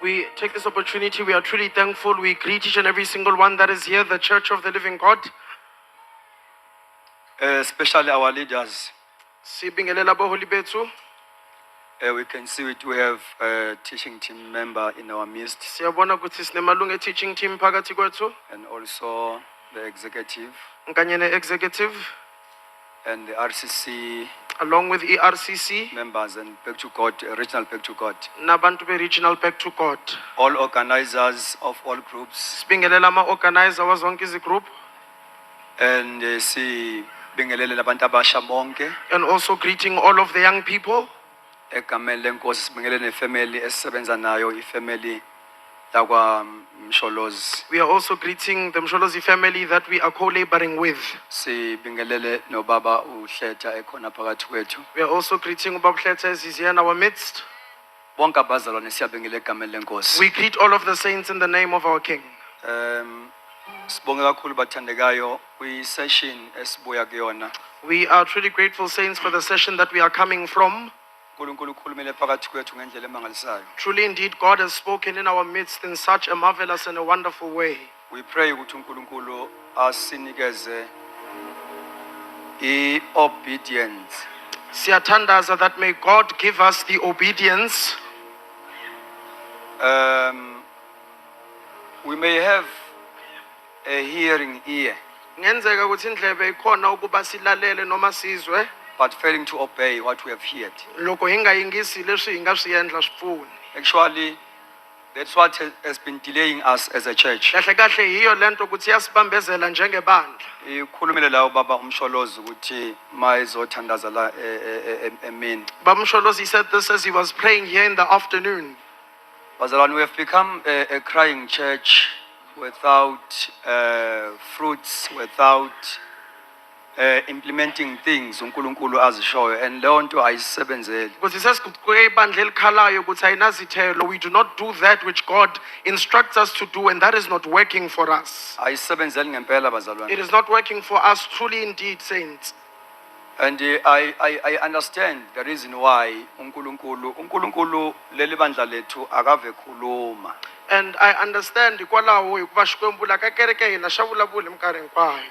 We take this opportunity. We are truly thankful. We greet each and every single one that is here, the Church of the Living God. Especially our leaders. Sibingelela abaholi bethu. We can see we have a teaching team member in our midst. Siyabona ukuthi sinemalungu e-teaching team phakathi kwethu. And also the executive. Kanye ne-executive. And the RCC. Along with ERCC. Members and Back to God, regional Back to God. Nabantu be-regional Back to God. All organizers of all groups. Sibingelela ama-organizer wazonke izigroup. And sibingelele labantu abasha bonke. And also greeting all of the young people. Egameni lenkosi sibingelele nefamily esisebenza nayo ifamily lakwa Msholozi. We are also greeting the Msholozi family that we are co-laboring with. Sibingelele no baba uHletha ekhona phakathi kwethu. We are also greeting Ubaba Hletha as he's here in our midst. Bonke abazalwane siyabingelela egameni lenkosi. We greet all of the saints in the name of our King. Sibonge kakhulu bathandekayo kwi-session esibuya kuyona. We are truly grateful, saints, for the session that we are coming from. uNkulunkulu ukhulumile phakathi kwethu ngendlela emangalisayo. Truly indeed, God has spoken in our midst in such a marvelous and a wonderful way. We pray ukuthi uNkulunkulu asinikeze i-obedience. Siyathandaza that may God give us the obedience. We may have a hearing ear, Ngenzeka ukuthi indlebe ikhona ukuba silalele noma sizwe, but failing to obey what we have heard. loko hi nga yingisi leswi hi nga swi endla swi pfuni. Actually, that's what has been delaying us as a church. Kahle kahle hiyo lento ukuthi yasibambezela njengebandla. Ikhulumile lawo baba umsholozi ukuthi mayizothandaza la emini. Baba Msholozi said this as he was praying here in the afternoon. Bazalwane, we have become a crying church without fruits, without implementing things uNkulunkulu azishoyo, and leyo nto ayisebenzeli. Because sesiguquke ibandla elikhalayo ukuthi ayinazithelo. We do not do that which God instructs us to do, and that is not working for us. Ayisebenzeli ngempela bazalwane. It is not working for us, truly indeed, saints. And I understand the reason why uNkulunkulu leli bandla lethu akave khuluma. And I understand hikwalaho hikuva Xikwembu la ka kereke hina xa vulavula minkarhi hinkwayo.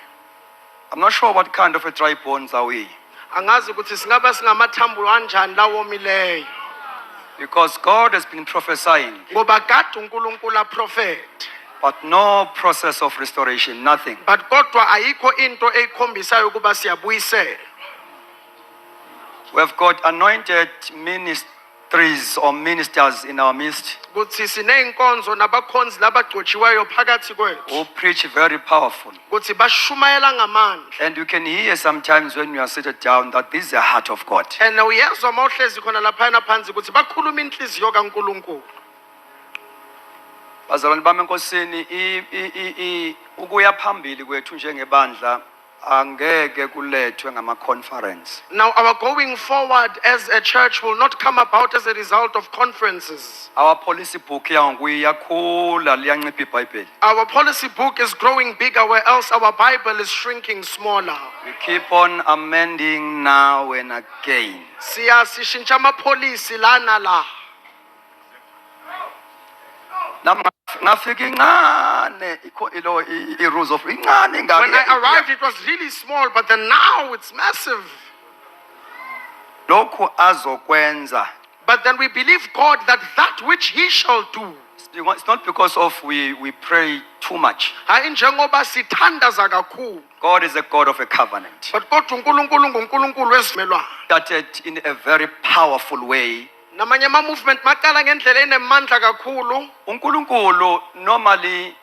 I'm not sure what kind of a dry bones are we. Angazi ukuthi singaba singamathambo anjani lawo omileyo. Because God has been prophesying, Ngoba kade uNkulunkulu aprophet. but no process of restoration, nothing. But kodwa ayikho into eyikhombisayo ukuba siyabuyisela. We have got anointed ministries or ministers in our midst Kuthi sineyinkonzo nabakhonzi labagcotshiweyo phakathi kwethu. who preach very powerful. Kuthi bashumayela ngamandla. And you can hear sometimes when you are seated down that this is the heart of God. And uyezwa mawuhlezi khona laphana phansi ukuthi bakhuluma inhliziyo kaNkulunkulu. Bazalwane bami enkosini, ukuya phambili kwethu njengebandla angeke kulethwe ngama-conference. Now our going forward as a church will not come about as a result of conferences. Our policy book iyakhula liyancipha iBhayibheli. Our policy book is growing bigger where else our Bible is shrinking smaller. We keep on amending now and again. Sishintsha amapolicy lana la. Ngafika incane i-rules of incane When I arrived it was really small, but then now it's massive. lokhu azokwenza. But then we believe God that which he shall do. It's not because of we pray too much. Hayi njengoba sithandaza kakhulu. God is a God of a covenant. But kodwa uNkulunkulu nguNkulunkulu wesivumelwano. Started in a very powerful way. Namanye ama-movement maqala ngendlela enemandla kakhulu. uNkulunkulu normally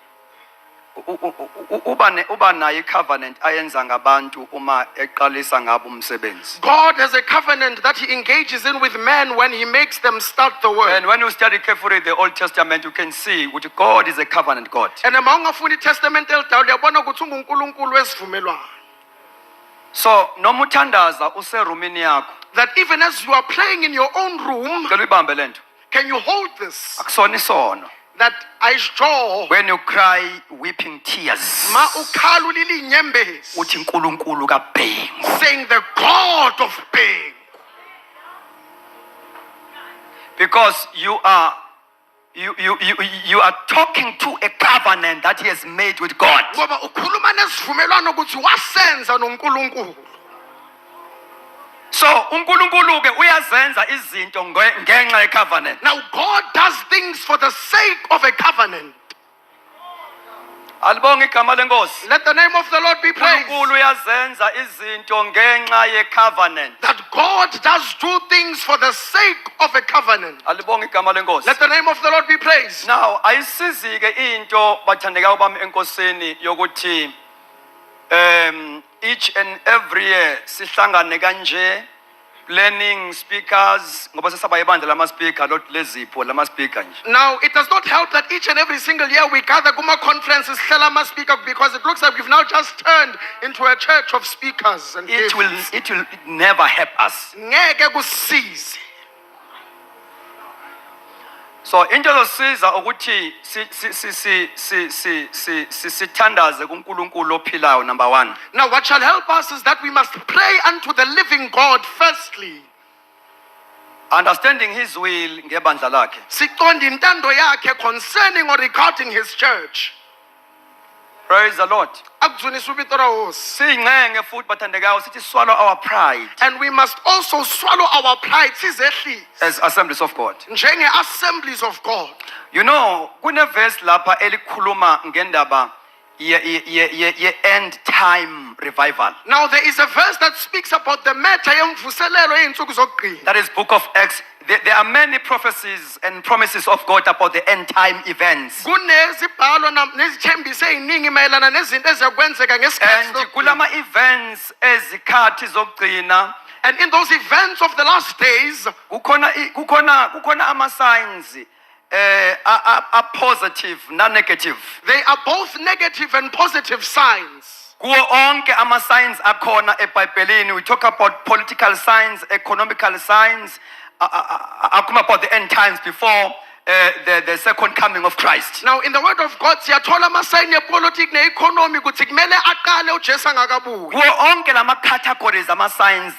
uba nayo i-covenant ayenza ngabantu uma eqalisa ngabo umsebenzi. God has a covenant that he engages in with men when he makes them start the work. And when you study carefully the Old Testament, you can see that God is a covenant God. And uma ungafunda iTestament elidala uyabona ukuthi unguNkulunkulu wesivumelwano. So noma uthandaza userumini yakho, That even as you are playing in your own room, ngicela uyibambe lento. can you hold this? Akusona isono. That ayisho When you cry weeping tears, ma ukhala ulila inyembezi, uthi uNkulunkulu kaBhengu. saying the God of pain. Because you are you are talking to a covenant that he has made with God. ngoba ukhuluma nesivumelwano ukuthi wasenza noNkulunkulu. So uNkulunkulu ke uyazenza izinto ngenxa ye covenant. Now God does things for the sake of a covenant. Alibonge igama lenkosi. Let the name of the Lord be praised. uNkulunkulu uyazenza izinto ngenxa ye covenant. That God does do things for the sake of a covenant. Alibonge igama lenkosi. Let the name of the Lord be praised. Now ayisizi ke into bathandeka bami enkosini yokuthi each and every year sihlangane kanje planning speakers ngoba sesaba ibandla lama speaker lot lezipho lama speaker nje. Now, it does not help that each and every single year we gather kuma conferences, Hlela speaker, because it looks like we've now just turned into a church of speakers. And It will never help us. ngeke kusisize. So into zosiza ukuthi sithandaze kuNkulunkulu ophilayo number 1. Now, what shall help us is that we must pray unto the living God firstly. Understanding his will ngebandla lakhe. Siqonde intando yakhe concerning or regarding his church. Praise the Lord. Akuzunisa ubito ra hosi. Singenge futhi bathandekayo sithi swallow our pride And we must also swallow our pride sizehlise as assemblies of God. njenge assemblies of God. You know, kune verse lapha elikhuluma ngendaba ye end time revival. Now there is a verse that speaks about the matter yemvuselelo yeinsuku zokugcina. That is book of Acts. There are many prophecies and promises of God about the end time events. Kunezibhalo nezithembiso eziningi mayelana nezinto eziyakwenzeka ngesikhathi And sokugcina. kulama events ezikhathi zokugcina And in those events of the last days, kukhona ama signs are positive na negative. they are both negative and positive signs. Kuwo onke ama signs akhona eBhayibhelini. We talk about political signs, economical signs. I come about the end times before the second coming of Christ. Now in the word of God siyathola amasayini yepolitiki neeconomy ukuthi kumele aqale uJesu angakabuyi. Kuwo onke lama categories ama signs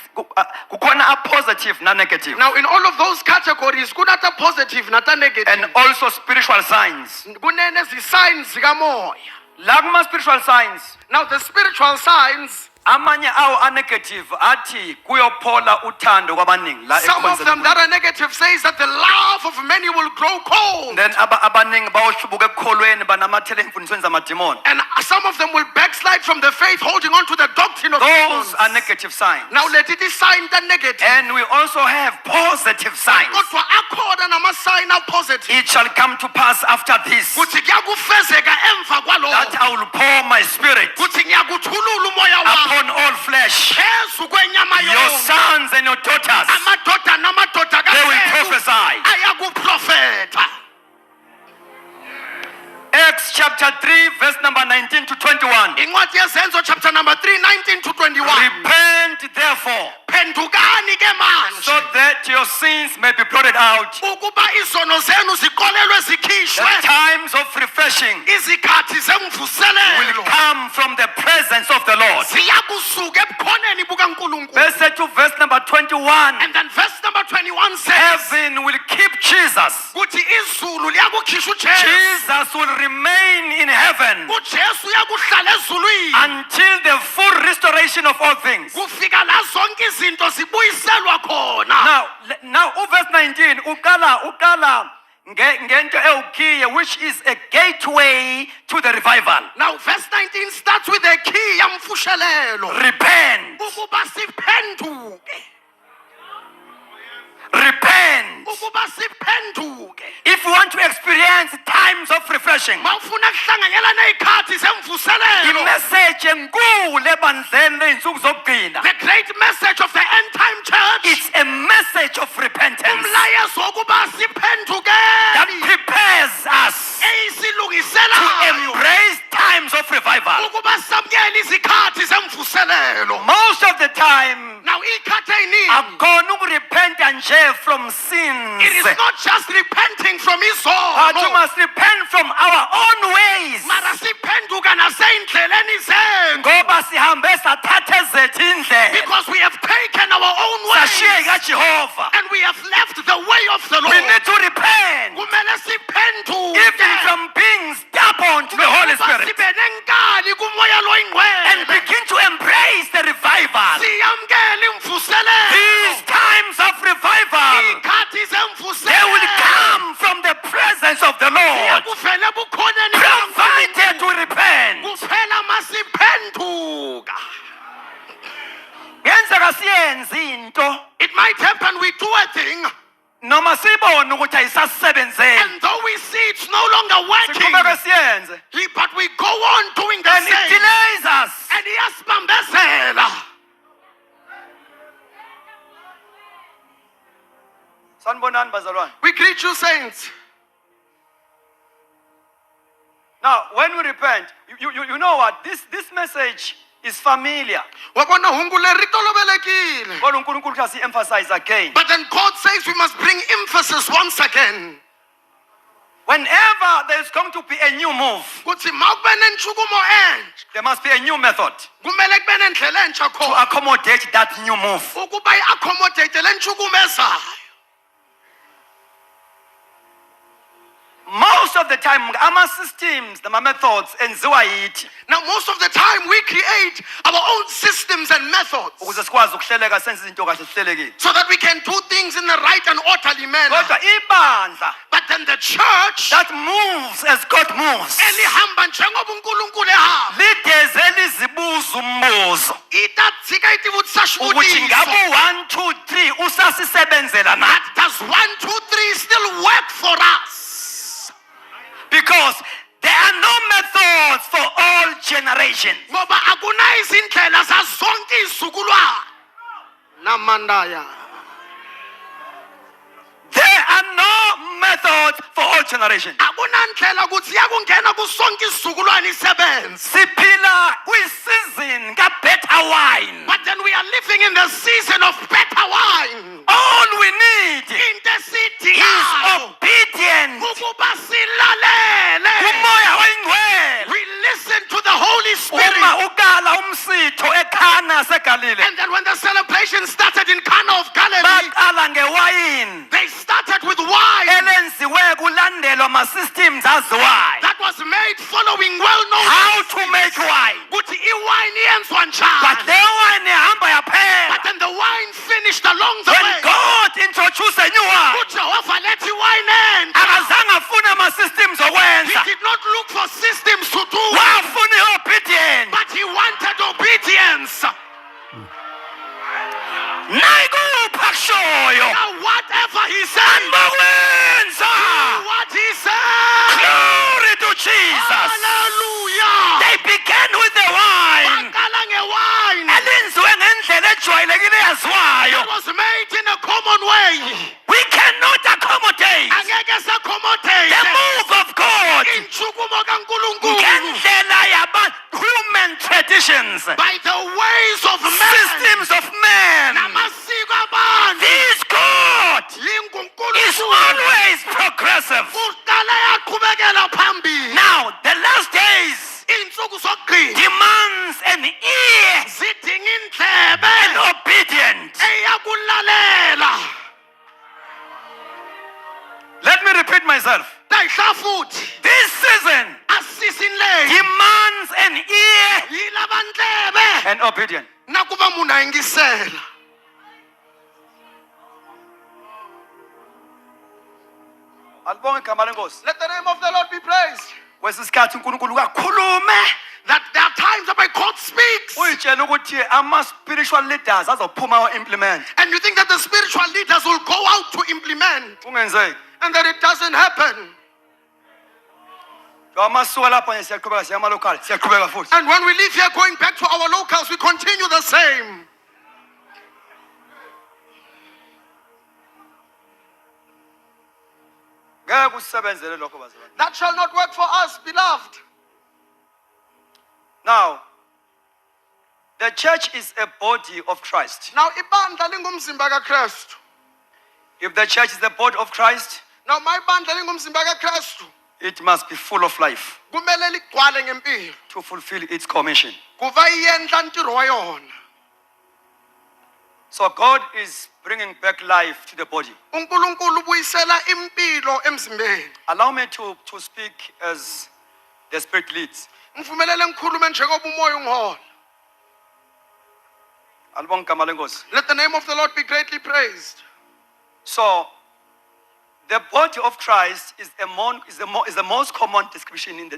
kukhona a positive na negative. Now in all of those categories kunata positive nata negative. And also spiritual signs. Kunene signs zikamoya. La kuma spiritual signs. Now the spiritual signs, Amanye awo a negative athi kuyophola uthando kwabaningi la some of them that are negative says that the love of many will grow cold. Then abaningi bayohlubuka ekukholweni banamathele emfundisweni zamademoni. And some of them will backslide from the faith, holding on to the doctrine of Those demons. are negative signs. Now let it be sign that negative. And we also have positive signs. Kodwa akhona namasayini apositive. It shall come to pass after this Kuthi kuyakufezeka emva that kwalokho. I will pour my spirit Kuthi ngiyakuthulula umoya wami upon all flesh. phezu kwenyama Your yonke. sons and your daughters, Amadoda namadoda they will kaZenu prophesy. ayakuprofetha. Acts chapter 3 verse number 19 to 21. Incwadi yezenzo chapter number 3, 19 to 21. Repent therefore, Phendukani ke so manje that your sins may be blotted out. ukuba izono zenu zikolelwe The zikhishwe. times of refreshing Izikhathi will zemvuselelo come from the presence of the Lord. ziyakusuka ebukhoneni bukaNkulunkulu. Verse to verse number 21. And then verse number 21 says Heaven will keep Jesus. kuthi izulu liyakukhishwa uJesu. Jesus will remain in heaven uJesu uyakuhlala ezulwini until the full restoration of all things. kufika la zonke izinto zibuyiselwa khona. Now verse 19 ukala ngento ewukhiye, which is a gateway to the revival. Now verse 19 starts with the key yamfushelelo Repent. ukuba siphenduke. Repent. Ukuba siphenduke. If you want to experience times of refreshing, Mawufuna kuhlanganyela nezikhathi zemvuselelo. imessage enkulu ebandleni ley'nsuku zokugcina. The great message of the end time church. It's a message of repentance Umlayezo wokuba that siphendukeni. prepares us to Eyisilungiselayo embrace times of revival. ukuba samukele izikhathi zemvuselelo. Most of the time, Now ikhathi eyiningi akhona ukurepenta nje from sins, it is not just repenting from but you izono. must repent from our own ways. Mara siphenduka naseyindleleni zethu. Ngoba sihambe sathatha ezethu indlela Because we have taken our own sashiye ways kaJehova. and we have left the way of the We Lord. need to repent Kumele the Holy Spirit sibe nenkani kumoya lo and oyingcwele begin to embrace the revival. siyamkele imvuselelo These times of revival, ikhathi they will zemvuselelo come from the presence of the Lord, kuvele bukhoneni provided we repent. kuphela masiphenduka. Yenzeka siyenze into It might happen we do a thing, noma sibone ukuthi ayisasebenzeli. and though we see it's no longer working, Siqhubeke siyenze. but we go on doing the And it same. delays us. And iyasibambezela. Sanibonani bazalwane. We greet you, saints. Now, when we repent, you know what? This message is familiar. Wabona hungu leri tolovelekile. Kodwa uNkulunkulu uthi emphasize again. But then God says we must bring emphasis once again. Whenever there's going to be a new move, Kuthi mawube nentshukumo entsha, there must be a new method kumele kube nendlela entsha to khona accommodate that new move. ukuba i-accommodate le ntshukumo ezayo. Most of the time, our systems, the methods, enziwa yithi Now, most of the time we create our own systems and methods ukuze sikwazi ukuhleleka senze izinto kahle sihlelekile. so that we can do things in the right and orderly manner. Kodwa ibandla But then the church that moves as God moves elihamba njengoba uNkulunkulu ehamba lideze lizibuza umbuzo itatsika ithi ukuthi ukuthi ngabe sashibuliso. 1 2 3 usasisebenzela na, Does 1, 2, 3 still work for us? because there are no methods for all generations. Ngoba akuna izindlela zazonke izizukulwana. Namandaya. There are no methods for all generations. Akuna ndlela ukuthi yakungena kusonke izizukulwana isebenze. Siphila kwi-season ka-better wine. But then we are living in the season of better wine. All we need Into is esiyidingayo obedience ukuba silalele. kumoya oyingcwele. We listen to the Holy Spirit. Uma ukala umsitho eKhana seGalile, And then when the celebration started in Cana of Galilee, baqala ngewayini they started with wine elenziwe kulandelwa ama-systems aziwayo. that was made following well-known How to make wine. ukuthi iwine iyenziwa But njani. le wine ihamba yaphela But then the wine finished along the when way. God introduced a new wine. uJehova lethi iwine entsha. Akazange afune ama-systems He okwenza, did not look for systems to do, wafuna i-obedience. but he wanted obedience. Nayikupha kushoyo Now whatever he said, bokwenza. what he said. Glory to Jesus. Hallelujah. They began with the wine Baqala ngewine elenziwe ngendlela ejwayelekile yaziwayo. that was made in a common way. We cannot accommodate Angeke sacommodate the move of God intshukumo kaNkulunkulu ngendlela human traditions, by the ways of man. systems of men. Namasiko abantu. This God is INguNkulunkulu always progressive. kuqala yaqhubekela phambili. Now, the last days Insuku zokugcina demands an ear zidinga and indlebe obedience. eyakulalela. Let me repeat myself. Dayihla futhi This season asisinleyo demands an ear yilaba ndlebe and obedience. nakuba munhu ayingisela. Alibonge igama lenkosi. Let the name of the Lord be praised. Kwesisikhathi uNkulunkulu kakhulume That there are times that my God speaks, uyitshela ukuthi ama-spiritual leaders azophuma implement. and you think that the spiritual leaders will go out to implement, Kungenzeki. and that it doesn't happen. Amasuka lapha nje siyaqhubeka siyama local siyaqhubeka futhi. And when we leave here going back to our locals, we continue the same. Ngeke kusebenzele lokho bazalwane. That shall not work for us, beloved. Now, the church is a body of Christ. Now, ibandla lingumzimba kaKristu. If the church is the body of Christ, Now, my bandla lingumzimba kaKristu. it must be full of life Kumele ligcwale ngempilo. to fulfill its commission. Kuva iyendla ntirho wa yona. So God is bringing back life to the body. uNkulunkulu ubuyisela impilo emzimbeni. Allow me to speak as the Spirit leads. Ngivumelele ngikhulume njengoba umoya ungihola. Alibonga igama lenkosi. Let the name of the Lord be greatly praised. So, the body of Christ is the most common description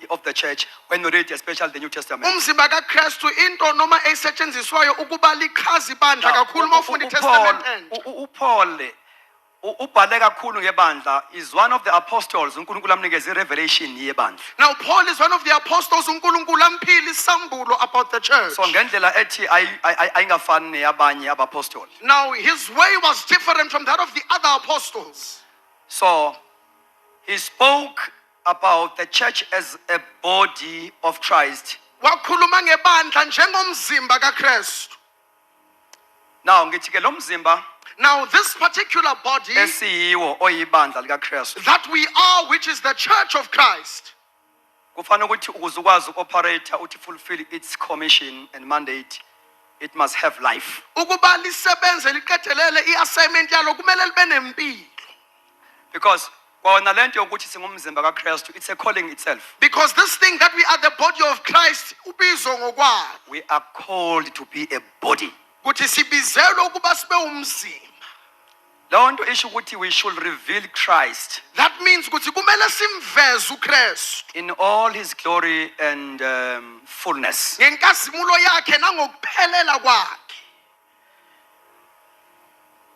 of the church when you read especially the New Testament. Umzimba kaKristu into noma esetshenziswayo ukuba lichaza ibandla kakhulu uma ufunda iTestament entsha. Paul ubhale kakhulu ngebandla is one of the apostles uNkulunkulu amnikeza irevelation yebandla. Now Paul is one of the apostles uNkulunkulu amphile isambulo about the church. So ngendlela ethi ayingafani neyabanye abapostoli. Now his way was different from that of the other apostles. So he spoke about the church as a body of Christ. Wakhuluma ngebandla njengomzimba kaKristu. Now ngithi ke lo mzimba Now this particular body esiyiwo oyibandla likaKristu that we are, which is the church of Christ, kufanele ukuthi ukuze ukwazi uoperate uthi fulfill its commission and mandate, it must have life. ukuba lisebenze liqedelele iassignment yalo kumele libe nempilo. Because kwona lento ukuthi singumzimba kaKristu, it's a calling itself. Because this thing that we are the body of Christ ubizo ngokwayo. We are called to be a body. Kuthi sibizelwe ukuba sibe umzimba. Lonto isho ukuthi we should reveal Christ That means ukuthi kumele simveze uKristu in all his glory and fullness. ngenkazimulo yakhe nangokuphelela kwakhe.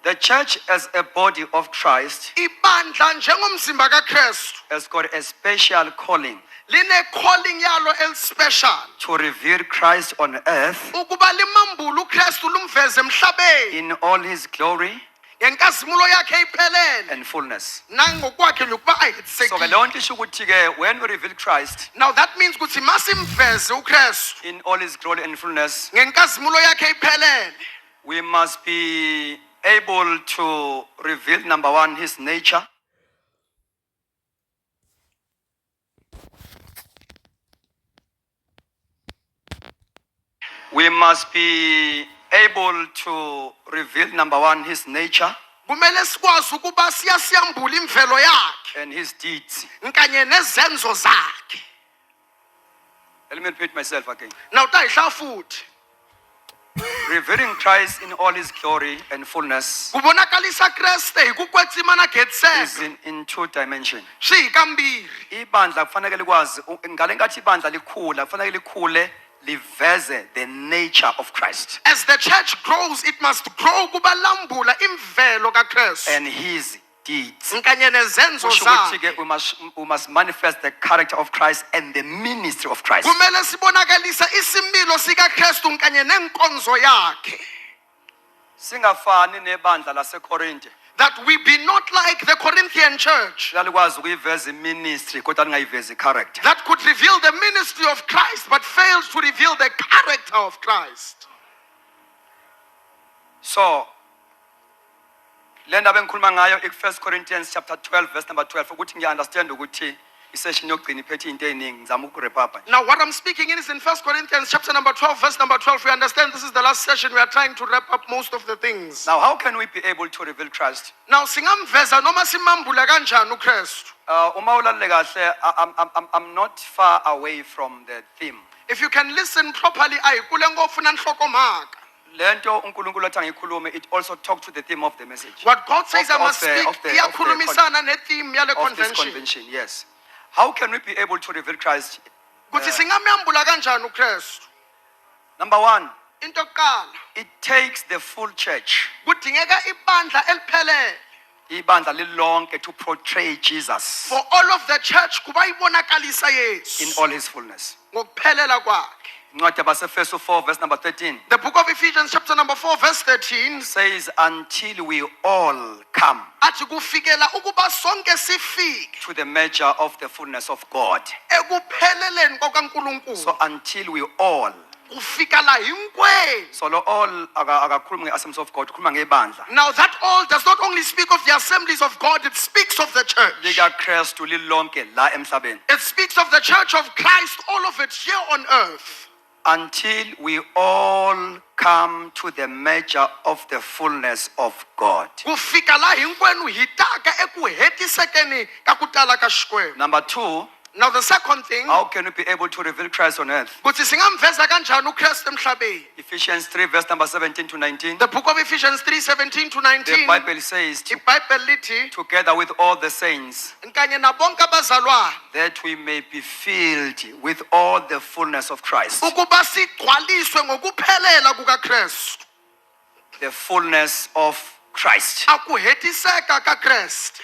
The church as a body of Christ Ibandla njengomzimba kaKristu has got a special calling line calling yalo elspecial to reveal Christ on earth ukuba limambule uKristu lumveze emhlabeni in all his glory ngenkazimulo yakhe iphelele and fullness. nangokwakhe lokuba So ke ayitsekile. lonto isho ukuthi ke when we reveal Christ Now that means ukuthi masimveze uKristu in all his glory and fullness, ngenkazimulo yakhe iphelele, we must be able to reveal, number one, his nature. We must be able to reveal, number one, his nature kumele sikwazi ukuba siyambula imvelo yakhe and his deeds. nkanye nezenzo zakhe. Let me repeat myself again. Now tayihla futhi Revealing Christ in all his glory and fullness kubonakalisa Kriste hikukwetsima na is getseka in two dimensions. swikambiri. Ibandla kufanele likwazi ngale nkathi ibandla likhula kufanele likhule liveze the nature of Christ As the church grows, it must grow kuba lambula imvelo kaKristu and his deeds. nkanye nezenzo Kusho ukuthi zakhe. ke we must manifest the character of Christ and the ministry of Christ. Kumele sibonakalisa isimilo sikaKristu nkanye nenkonzo yakhe. Singafani nebandla laseKorinte That we be not like the Corinthian church lalikwazi ukuyiveza iministry kodwa lingayivezi character. that could reveal the ministry of Christ but fails to reveal the character of Christ. So le ndaba engikhuluma ngayo i-1 Corinthians chapter 12 verse number 12 ukuthi ngiya-understand ukuthi isession yokugcina iphethe into eyiningi ngizama ukurepapa nje. Now what I'm speaking in is in 1 Corinthians chapter number 12 verse number 12. We understand this is the last session. We are trying to wrap up most of the things. Now how can we be able to reveal Christ? Now singamveza noma simambule kanjani uKristu. Uma ulalele kahle, I'm not far away from the theme. If you can listen properly, ayikule ngofuna nhlokomhaka. Lento uNkulunkulu athi angikhulume, it also talk to the theme of the message. What God says I must speak of the iyakhulumisana ne-theme yale of this convention. convention, yes. How can we be able to reveal Christ? Kuthi singamambula kanjani uKristu. Number one, Into yokuqala it takes the full church, kudingeka ibandla eliphelele ibandla lilonke, to portray Jesus for all of the church kuba ibonakalisa in Yesu all his fullness. ngokuphelela kwakhe. Incwadi yabaseFesu 4 verse number 13 The book of Ephesians chapter number 4 verse 13 says, until we all come athi kufikela ukuba sonke sifike to the measure of the fullness of God. ekupheleleni kwaNkulunkulu. So until we all, Kufika la hinkwenu. so lo all akakhulumi nge-assemblies of God, ukhuluma ngebandla Now that all does not only speak of the assemblies of God, it speaks of the church. likaKristu lilonke la emhlabeni. It speaks of the church of Christ, all of it here on earth. Until we all come to the measure of the fullness of God. Kufika la hinkwenu hitaka ekuhetisekeni kakutala ka Xikwembu. Number two, Now the second thing, how can we be able to reveal Christ on earth? ukuthi singamveza kanjani uKristu emhlabeni. Ephesians 3 verse number 17 to 19. The book of Ephesians 3:17 to The 19. Bible says, iBhayibheli lithi together with all the saints, nkanye nabonke abazalwane that we may be filled with all the fullness of Christ. ukuba sigcwaliswe ngokuphelela kukaKristu. The fullness of Christ. Akuhetiseka kaKristu.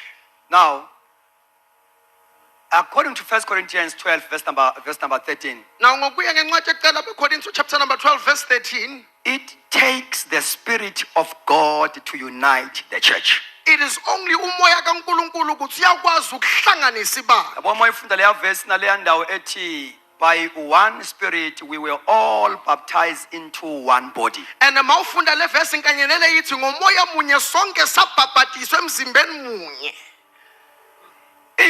Now, according to 1 Corinthians 12 verse number 13, Now ngokuya ngencwadi ecela beKorinthu chapter number 12 verse 13, it takes the Spirit of God to unite the church. it is only umoya kaNkulunkulu ukuthi uyakwazi ukuhlanganisa ibandla. Yabo uma ifunda leya verse naleya ndawo ethi, by one Spirit we were all baptized into one body. And mawufunda le verse nkanye nele yithi ngomoya munye sonke sabhabhatiswa emzimbeni munye.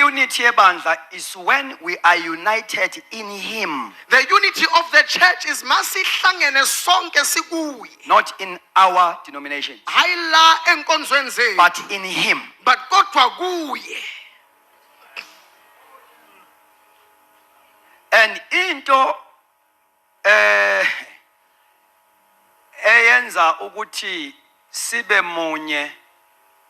Unity yebandla is when we are united in Him, The unity of the church is masihlangene sonke sikuye. not in our denomination, Hayi la enkonzweni zethu, but in Him. but kodwa kuye. And into eyenza ukuthi sibe munye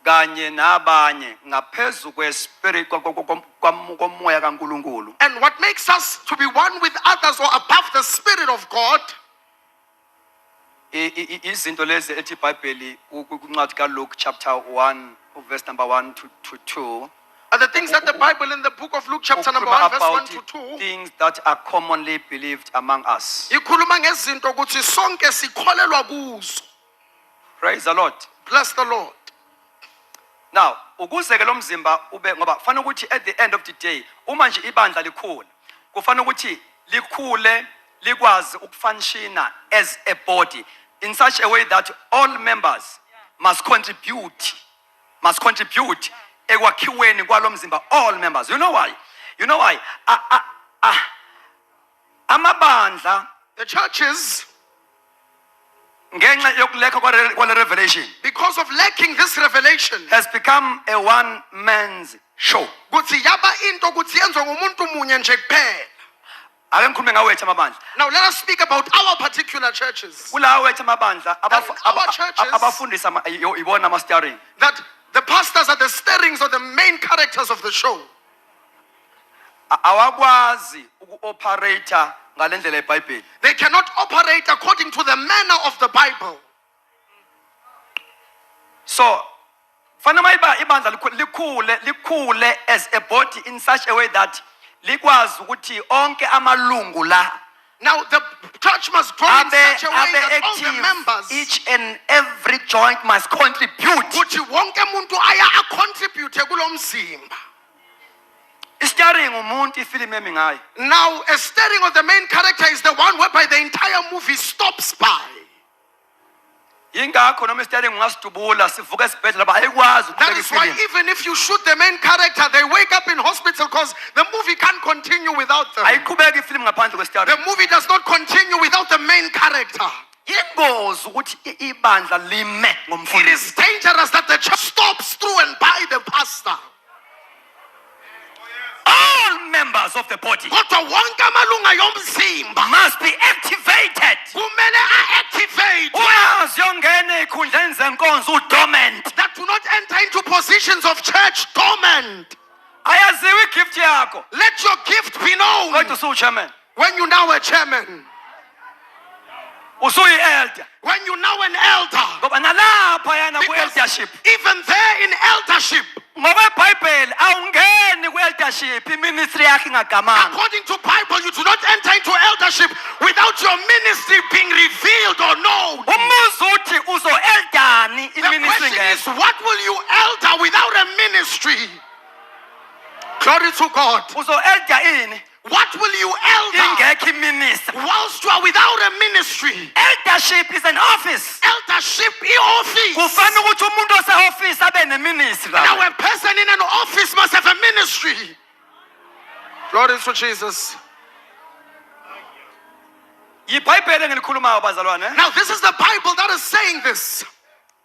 kanye nabanye ngaphezu kwespirit komoya kaNkuluNkulu. And what makes us to be one with others or above the Spirit of God Izinto lezi ethi iBhayibheli kuncwadi kaLuke chapter 1 verse number 1 to 2 are the things that the Bible in the book of Luke chapter number 1 verse 1 to 2 things that are commonly believed among us. ikhuluma ngezinto ukuthi sonke sikholelwa kuzo. Praise the Lord. Bless the Lord. Now, ukuze ke lo mzimba ube ngoba kufanele ukuthi at the end of the day uma nje ibandla likhula kufanele ukuthi likhule likwazi ukufunctiona as a body in such a way that all members must contribute ekwakhiweni kwalo mzimba, all members. You know why? Amabandla The churches, ngenxa yokuleka kwale revelation because of lacking this revelation, has become a one man's show. ukuthi yaba into ukuthi yenzwa ngumuntu munye nje kuphela. Ake ngikhulume ngawethu amabandla. Now let us speak about our particular churches. Kulawo wethu amabandla our churches- abafundisa ibona ama steering. That the pastors are the stirrings or the main characters of the show. Awakwazi ukuoperate ngalendlela eBhayibheli. They cannot operate according to the manner of the Bible. So fanele ibandla likhule as a body in such a way that likwazi ukuthi onke amalungu la Now the church must grow in such a way that all the active, members, each and every joint must contribute. ukuthi wonke umuntu aya acontribute kulo mzimba. Steering umuntu ifilimu emingayo. Now a stirring of the main character is the one whereby the entire movie stops by. Ingakho noma steering ungasidubula sivuka esibhedlela bayikwazi That ukubeka is why ifilimu. even if you shoot the main character, they wake up in hospital because the movie can't continue without them. Ayiqhubeka ifilimu ngaphandle The kwesteering. movie does not continue without the main character. Ingozi ukuthi ibandla lime It ngomfundisi. is dangerous that the church stops through and by the pastor. All members of the body Kodwa wonke amalunga yomzimba must be activated. kumele a-activate, Ungazi yongena ekhundleni zenkonzo udormant. that do not enter into positions of church dormant. Ayaziwe igift yakho. Let your gift be known. Kodwa usuchairman. When you now a chairman, Usuyi elder. when you now an elder, Ngoba nalapha yana ku because eldership. even there in eldership, Ngokwebhayibheli awungeni ku-eldership iministry yakhe ingagamanga. according to Bible, you do not enter into eldership without your ministry being revealed or known. Umuzi uthi uzo-eldani The iministry question is, ngekho. what will you elder without a ministry? Glory to God. Uzo-elda ini What will you elder ingekho iministry. whilst you are without a ministry? Eldership is an office. Eldership office. Kufanele ukuthi umuntu ose-office abe neministry. Now a person in an office must have a ministry. Glory to Jesus. Yibhayibheli engilikhulumayo bazalwane. Now this is the Bible that is saying this.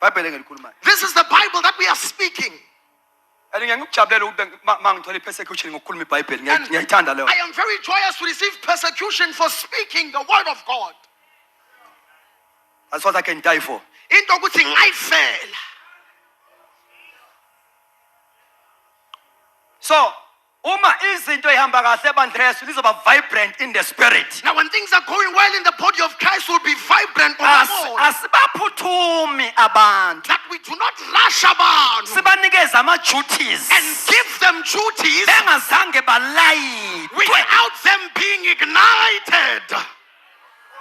Bhayibheli engilikhulumayo. This is the Bible that we are speaking. and ngikujabulela ube mangithola ipersecution ngokukhuluma iBhayibheli And ngiyayithanda leyo. I am very joyous to receive persecution for speaking the word of God. That's what I can die for. Into ukuthi ngayifela. So uma izinto ihamba kahle ebandla leso lizoba vibrant in the spirit. Now when things are going well in the body of Christ, will be vibrant on all. Asibaphuthumi abantu. That we do not rush about Sibanikeze ama-duties. and give them duties Bengazange balayitwe. without them being ignited.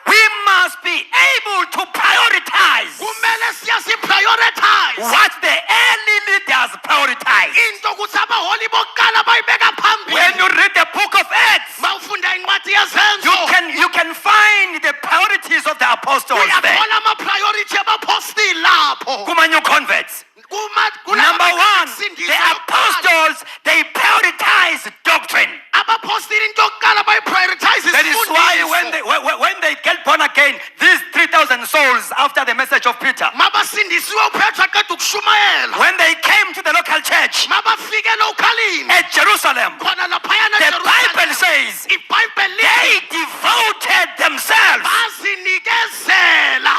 We must be able to prioritize Kumele siyasi-prioritize what the early leaders prioritize. into ukuthi abaholi bokuqala bayibeka When phambili. you read the book of Acts, Mawufunda incwadi yezenzo, you can find the priorities of the apostles there. uyathola ama-priority abapostile lapho. Kuma new converts. Number one, the apostles, they prioritize doctrine. Abapostile into yokuqala bayi-prioritize That is why isifundiso. when they get born again, these 3,000 souls after the message of Peter, Mabasindisiwe uPetru aqeda ukushumayela. when they came to the local church Mabafike lokhalini at Jerusalem, khona laphayana the Bible says iBhayibheli they lithi devoted themselves bazinikezela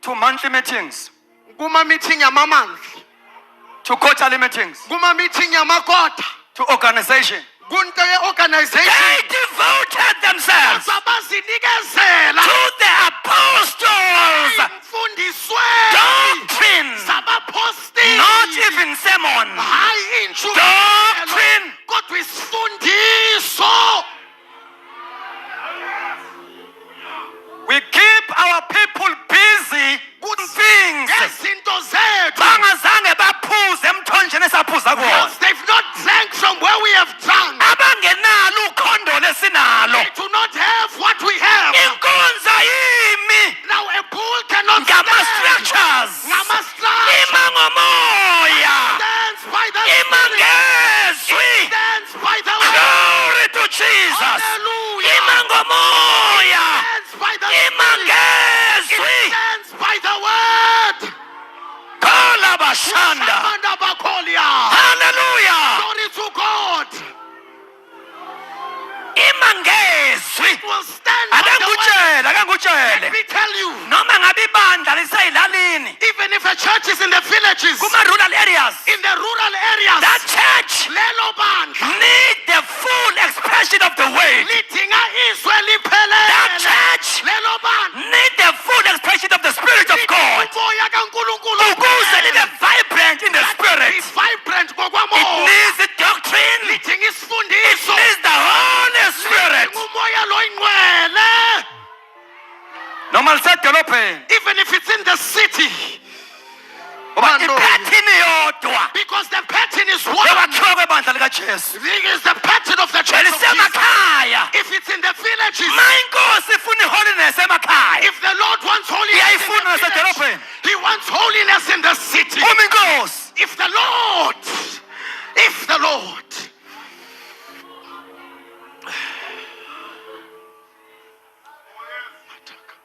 to monthly meetings, kuma-meeting yama-monthly, to quarterly meetings, kuma-meeting yamakota, to organization. kunto ye-organization. They devoted themselves Kodwa bazinikezela to the apostles' emfundisweni doctrine, zabapostile. not even sermon. Hayi Doctrine. kodwa isifundiso. We keep our people busy with things. Ngezinto zethu. Bangazange baphuze emthonjeni esaphuza kuwo. Because they've not drank from where we have drunk. Abangenalo ukhondo lesinalo. They do not have what we have. Inkonzo yimi Now a bull cannot ngama-structures. Ngama-structures. Ima ngomoya. Stands by the Ima Spirit. ngezwi. Stands by the word. Glory to Jesus. Hallelujah. Ima ngomoya. Stands by the Ima Spirit. ngezwi. It stands by the word. Kola bashanda. Shamanda bakolia. Hallelujah. Glory to God. Ima ngezwi. It will stand by the word. Akangutshele. Let me tell you, Noma ngabe ibandla liseyilalini, even if a church is in the villages, kuma rural areas, in the rural areas, that church lelo bandla need the full expression of the word. lidinga izwe That liphelele. church Lelo bandla need the full expression of the Spirit of God. umoya kaNkulunkulu Ukuze libe vibrant in the Be Spirit. vibrant It ngokwamoya. needs the doctrine. Lidinga It isifundiso. needs the Holy Spirit. Lidinga umoya loyingcwele. Noma lisedolobheni, Even if it's in the city, ngoba Mando. iphethini yodwa because the pattern is one. yokwakhiwa kwebandla likaJesu. It is the pattern of the church of Jesus. Elisemakhaya. If it's in the villages, Ma inkosi ifuna iholiness emakhaya. if the Lord wants holiness in Iyayifuna the village, nasedolobheni. He wants holiness in the city. Uma inkosi If the Lord,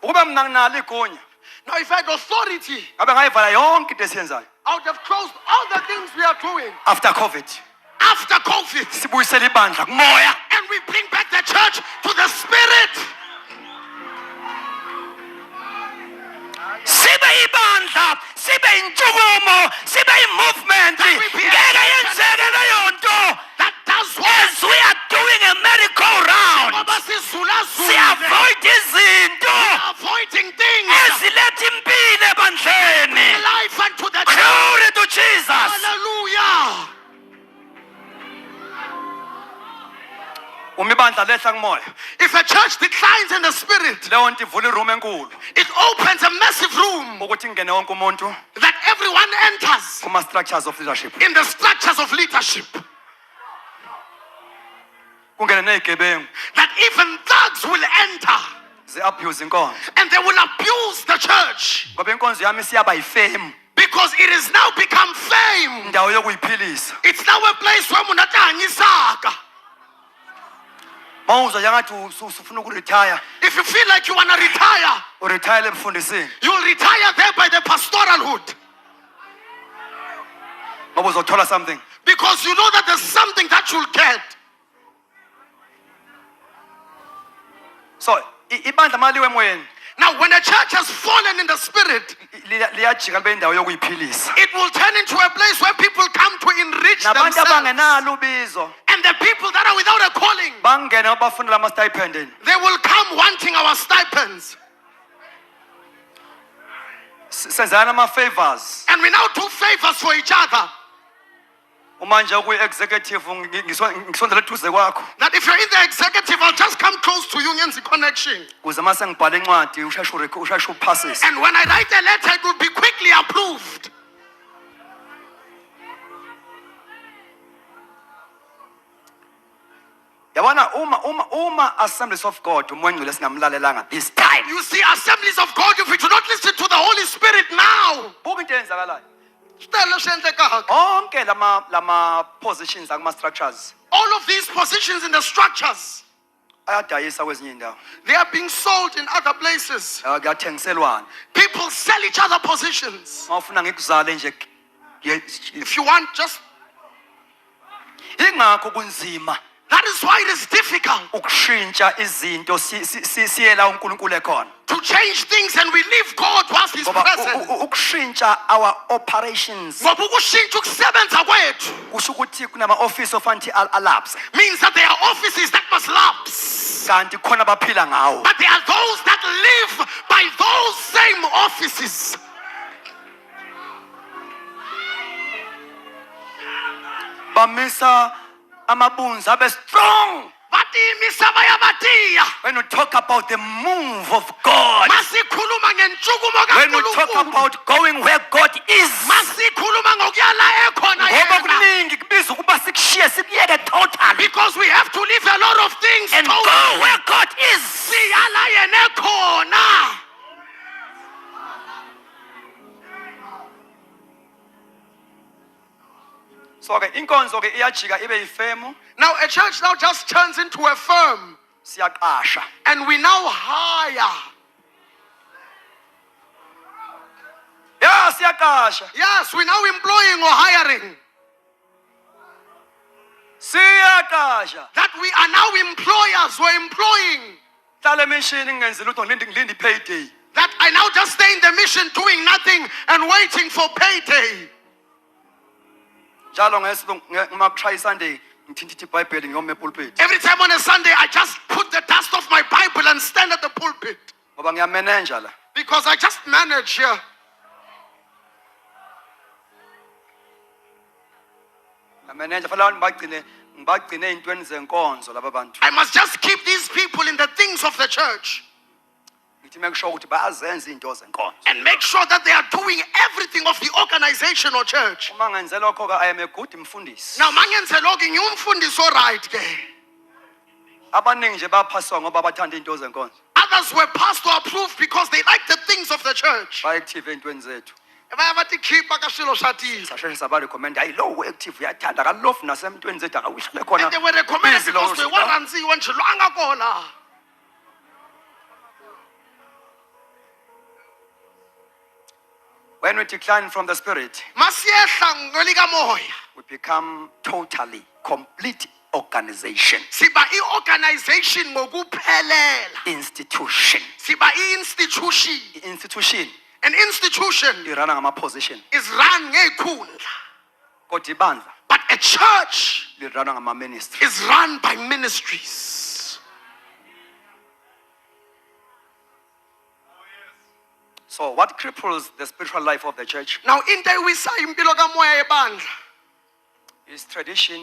ukuba mina nginalo igunya, now if I had authority, ngabe ngayivala yonke into esiyenzayo. I would have closed all the things we are doing After COVID, after COVID, sibuyisele ibandla kumoya. and we bring back the church to the Spirit. Sibe ibandla, sibe intshukumo, sibe i-movement. Ngeke yenzeke leyo nto. That does what? As we are doing a merry-go-round, Ngoba sizula-zule. si-avoid izinto Avoiding things. eziletha impilo ebandleni. Life unto the church. Glory to Jesus. Hallelujah. Uma ibandla lehla kumoya, If a church declines in the Spirit, leyo nto ivula iroom enkulu it opens a massive room ukuthi kungene wonke umuntu that everyone enters kuma-structures of leadership. in the structures of leadership. Kungene ney'gebengu That even thugs will enter zi-abuse inkonzo. and they will abuse the church Ngoba inkonzo yami siyaba yifame, because it has now become fame. indawo yokuyiphilisa. It's now a place where umuntu athi angisaka. Ma uzwa njengathi usufuna ukuretire, If you feel like you want to retire, uretire ebufundisini. you'll retire there by the pastoralhood. Ngoba uzothola something. Because you know that there's something that you'll get. So ibandla maliwe emoyeni Now, when a church has fallen in the spirit, liyajika libe indawo yokuyiphilisa. it will turn into a place where people come to enrich Nabantu themselves. abangenalo ubizo And the people that are without a calling, bangene bafundela ama-stipend. they will come wanting our stipends. Senzana ama-favors. And we now do favors for each other. Umanje ukuyi-executive ngisondela eduze kwakho. That if you're in the executive, I'll just come close to you and the connection. Kuze uma sengibhala incwadi usheshe uphasise. And when I write a letter, it will be quickly approved. Yabona uma Assemblies of God umoya ngcwele singamlalelanga this time. You see, Assemblies of God, if we do not listen to the Holy Spirit now, Buka into eyenzakalayo. all Onke lama positions akuma-structures of these positions in the structures, ayadayisa kwezinye indawo. they are being sold in other places. Kuyathengiselwana. People sell each other positions. Uma ufuna ngikuzale nje If you want, just ingakho kunzima that is why it is difficult ukushintsha izinto siye la uNkulunkulu ekhona. to change things and we leave God whilst He's Ngoba present. ukushintsha our operations Ngoba ukushintsha ukusebenza kwethu kusho ukuthi kunama-office ofanele alapse means that there are offices that must lapse. kanti khona baphila ngawo. But there are those that live by those same offices. Bamisa amabunzi abe strong. Batimisa bayabatiya. When we talk about the move of God, Masikhuluma ngentshukumo when we talk kaNkulunkulu. about going where God is, Masikhuluma ngokuya la ekhona ngoba yena. kuningi kubiza ukuba sikushiye sikuyeke totally Because we have to leave a lot of things and totally. go where God is. Siya la yena ekhona. So ke inkonzo ke iyajika ibe yifemu, Now a church now just turns into a firm siyaqasha. and we now hire. Yeah, siyaqasha. Yes, we're now employing or hiring. Siyaqasha. That we are now employers, we're employing. Hlala emishini ngenze lutho ngilinde payday. That I now just stay in the mission doing nothing and waiting for payday. Njalo uma kushaya iSunday ngithinta iBhayibheli ngiyome epulpit. Every time on a Sunday, I just put the dust off my Bible and stand at the pulpit. Ngoba ngiyamanager la. Because I just manage here. Ngiyamanager fanele ngibagcine ey'ntweni zenkonzo laba bantu. I must just keep these people in the things of the church Ngithi make sure ukuthi bayazenza izinto zenkonzo. and make sure that they are doing everything of the organization or church. Uma ngenze lokho ke I am a good mfundisi. Now, mangenze lokho ngiwumfundisi oright ke. Abaningi nje baphaswa ngoba bathanda izinto zenkonzo. Others were passed or approved because they like the things of the church. Ba-active ey'ntweni zethu. Bayabathi khipha kasilo shathi. Sasheshe sabarecommenda hayi lo active uyathanda kalofu nasemntweni zethu akawishele khona. And they were recommended Busy lo because they usuku. waranziwa nje lo angakona. When we decline from the spirit, Masiyehla ngolika moya. we become totally complete organization, Siba i-organization ngokuphelela. institution. Siba i-institution. Institution An institution irana ngama-position is run ngey'khundla. kodwa ibandla But a church lirana ngama-ministry. is run by ministries. So what cripples the spiritual life of the church Now, into ewisa impilo kamoya yebandla, is tradition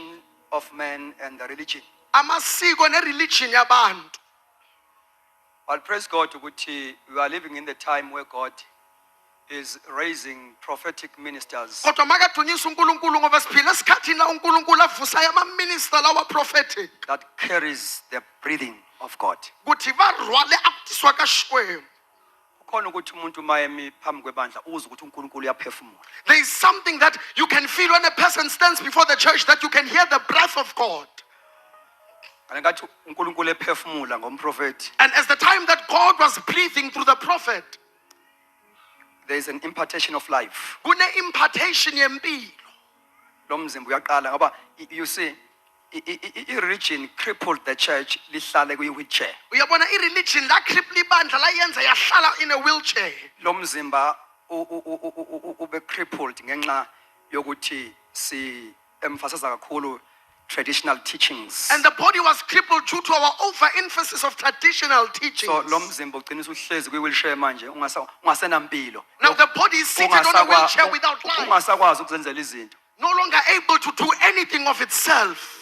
of man and the religion. amasiko ne-religion yabantu. But praise God ukuthi we are living in the time where God is raising prophetic ministers Kodwa makadunyiswa uNkulunkulu ngoba siphila esikhathini la uNkulunkulu avusayo ama-minister lawa prophetic. that carries the breathing of God. Kuthi varhwale akutiswa ka Xikwembu. Khona ukuthi umuntu mayemi phambi kwebandla uze ukuthi uNkulunkulu uyaphefumula. There is something that you can feel when a person stands before the church, that you can hear the breath of God. Ngathi uNkulunkulu ephefumula ngomprofeti. And as the time that God was breathing through the prophet, There is an impartation of life. kune impartation yempilo. lo mzimba uyaqala ngoba you see i-religion crippled the church lihlale kwi-wheelchair. Uyabona i-religion la cripple ibandla layenza yahlala in a wheelchair. Lo mzimba ube crippled ngenxa yokuthi si emphasize kakhulu traditional teachings. And the body was crippled due to our overemphasis of traditional teachings. So lo mzimba ugcina uhlezi kwi-wheelchair manje ungasenampilo. Now the body is seated on a wheelchair without life. Ungasakwazi ukuzenzela izinto. No longer able to do anything of itself.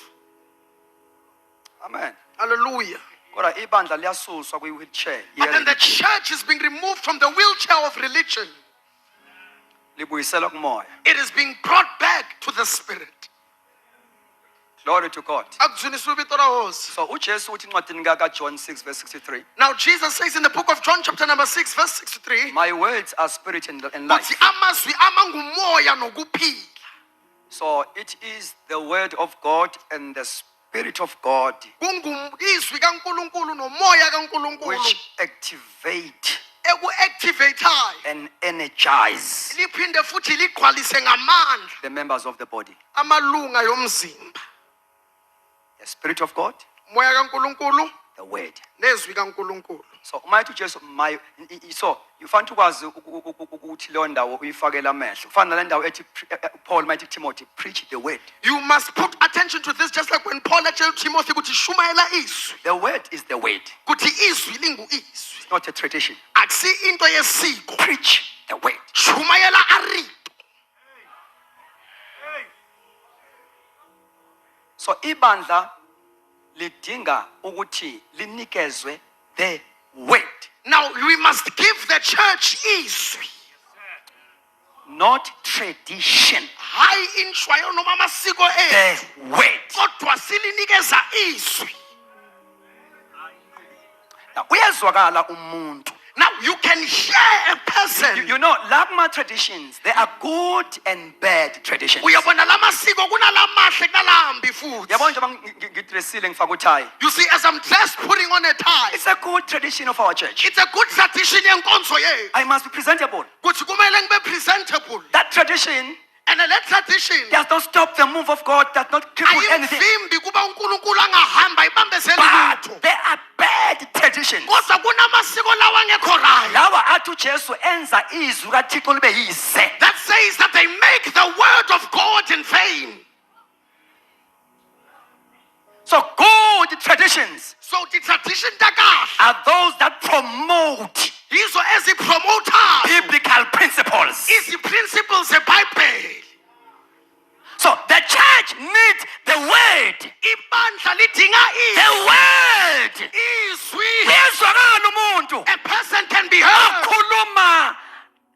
Amen. Hallelujah. Kodwa ibandla liyasuswa kwi-wheelchair. But then the church is being removed from the wheelchair of religion. Libuyisela kumoya. It is being brought back to the spirit. Glory to God. Akudunyiswe ibito laHosi. So uJesu uthi incwadini kaJohn 6 verse 63. Now Jesus says in the book of John chapter number 6 verse 63, My words are spirit and life. uthi amazwi amangumoya nokuphila. So it is the word of God and the spirit of God Kungizwi kaNkulunkulu nomoya kaNkulunkulu which activate eku-activateayo and energize liphinde futhi ligqwalise ngamandla the members of the body. amalunga yomzimba. The spirit of God, Umoya kaNkulunkulu the word. nezwi kaNkulunkulu. So uma ethi uJesu so ufanele ukwazi ukuthi leyo ndawo uyifakela amehlo. Ufana nale ndawo ethi Paul mighty Timothy preach the word. You must put attention to this, just like when Paul told Timothy ukuthi shumayela izwi. The word is the word. Kuthi izwi lingu-izwi. It's not a tradition. Akusi into yesiko. Preach the word. Shumayela arito. So ibandla lidinga ukuthi linikezwe the word, Now we must give the church izwi. not tradition. Hayi inshwayo noma amasiko ethu. The word. Kodwa silinikeza izwi. Now uyezwakala umuntu. Now you can hear a person. You know, lagma traditions, they are good and bad traditions. Uyabona la masiko kunalamahle kunalambi futhi. Yabona njengoba ngidressile ngifaka utie. You see, as I'm dressed putting on a tie, It's a good tradition of our church. it's a good tradition yenkonzo yethu. I must be presentable. Kuthi kumele ngibe presentable. That tradition And that tradition does not stop the move of God, does not cripple anything. ayimvimbi kuba uNkulunkulu angahamba ibambezele lutho. But there are bad traditions. Kodwa kunamasiko lawa angekho right. Lawa athi uJesu enza izwi kaThixo libe yize. That says that they make the word of God in vain. So good traditions So the tradition takahle are those that promote yizo ezipromotayo biblical principles. iziprinciples zeBhayibheli. So the church needs the word. Ibandla lidinga The word. izwi. Uyezwakala umuntu A person can be heard akhuluma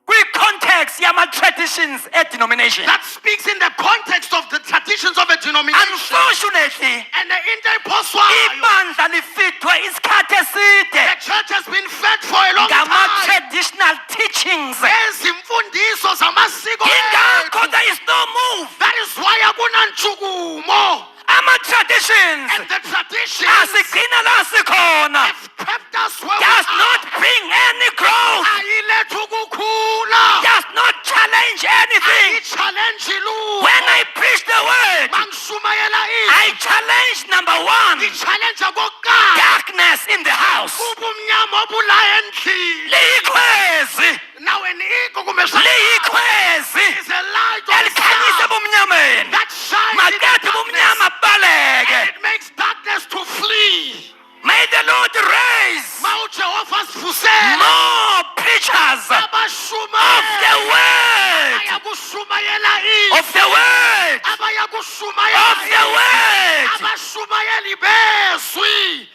kwi-context yama-traditions e-denomination. that speaks in the context of the traditions of a denomination. Unfortunately, And the interposwayo, ibandla lifidwe isikhathi the eside church has been fed for a long time. ngama-traditional teachings. Ezimfundiso zamasiko Ingakho ethu. there is no move. That is why akunantshukumo. Ama-traditions And the traditions asigcina la sikhona have kept us where does we not are. bring any growth, Ayilethu ukukhula. does not challenge anything. Ayichallenge lutho. When I preach the word, Mangishumayela I challenge number one, i-challenge okokuqala. darkness in the house. Ubumnyama obulayo endlini. Liyikhwezi, Now an ego kumeshaya liyikhwezi is a light of elikhanyisa sun ebumnyameni. that shines in the Maqede darkness. ubumnyama And baleke. it makes darkness to flee. May the Lord raise MawuJehova sivusele more preachers of abashumayela the word, ayakushumayela of the word, abayakushumayela of the word. abashumayeli bezwi.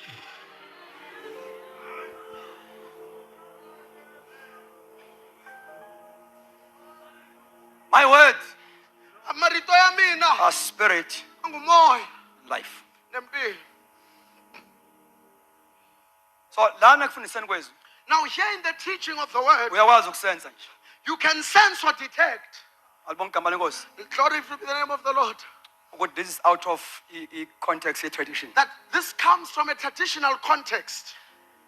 My word Amarito ya mina are spirit, angumoya life. nempilo. So lana kufundiseni kwezwi Now here in the teaching of the word, uyakwazi ukusenza nje. you can sense or detect. Alibonke igama lenkosi Glory be the name of the Lord. ukuthi this is out of context ye-tradition. That this comes from a traditional context.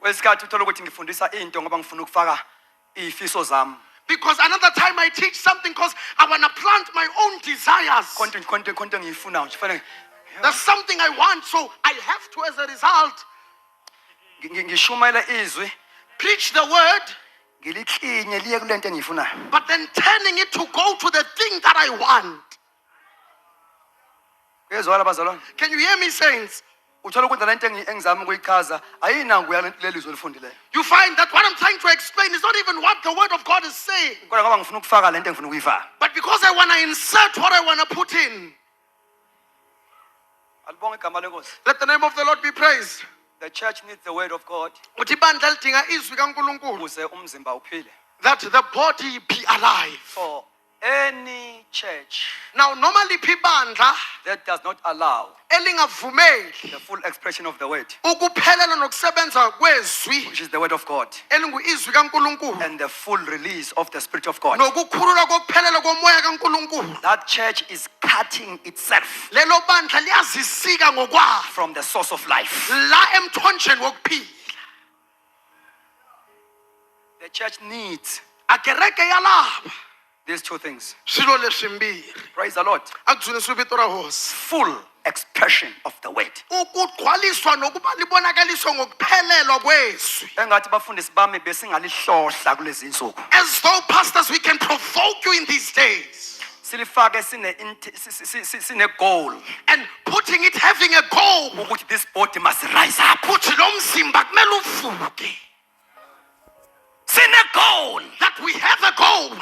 Kwesikhathi uthola ukuthi ngifundisa into ngoba ngifuna ukufaka izifiso zami. Because another time I teach something because I want to plant my own desires. Konto engiyifunayo nje fanele There's something I want, so I have to, as a result, ngishumayela izwi preach the word, ngiliklinye liye kulento engiyifunayo. but then turning it to go to the thing that I want. Uyezwala bazalwane? Can you hear me, saints? Uthola ukuthi lento engizama ukuyichaza ayinangu yalelizwe elifundileyo. You find that what I'm trying to explain is not even what the word of God is saying. Kodwa ngoba ngifuna ukufaka lento engifuna ukuyifaka. But because I want to insert what I want to put in. Alibonge igama lenkosi. Let the name of the Lord be praised. The church needs the word of God Uthi ibandla lidinga izwi kaNkulunkulu, ukuze umzimba uphile. that the body be alive. For any church Now, normally ibandla that does not allow elingavumeli the full expression of the word, ukuphelela nokusebenza kwezwi which is the word of God, elinguizwi kaNkulunkulu and the full release of the Spirit of God, nokukhululwa kokuphelela komoya kaNkulunkulu, that church is cutting itself lelo bandla liyazisika ngokwalo from the source of life. la emthonjeni wokuphila. The church needs Akereke yalaba these two things. swilo leswimbirhi. Praise the Lord. Akudzunisa vito ra hosi. Full expression of the word. Ukugcwaliswa nokuba libonakaliswa ngokuphelelwa kwezwi. Engathi bafundisi bami besingalihlohla kulezi insuku. As though, pastors, we can provoke you in these days. Silifake sine goal And putting it, having a goal. ukuthi this body must rise up. Ukuthi lo mzimba kumele uvuke. Sine goal That we have a goal.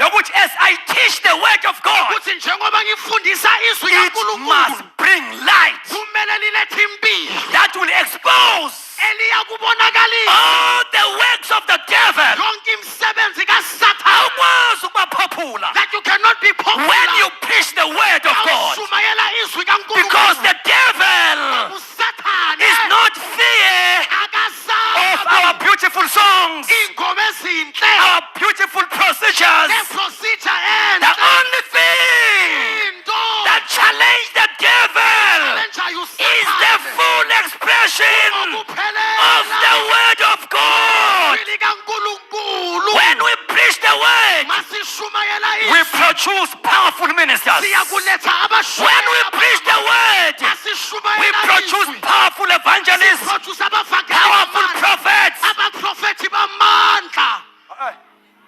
yokuthi as I teach the word of God, Ukuthi njengoba ngifundisa izwi it must kaNkulunkulu, bring light kumele lilethe impilo that will expose eliyakubonakalisa all the works of the devil. yonke imisebenzi kaSathane, Awukwazi ukuba popular that you cannot be popular when you preach the word of God, awushumayela izwi because kaNkulunkulu. the devil uSathane is not fear of akasabi our beautiful songs, ingoma ezinhle our beautiful procedures. neprocedure The enhle only thing into that challenge the devil challenge is the full expression of the word of God. likaNkulunkulu. When we preach the word, Masishumayela we izwi produce powerful ministers. siyakuletha When we preach the word, we masishumayela produce izwi powerful evangelists, produce abavangeli powerful bamandla, prophets, abaprofethi bamandla,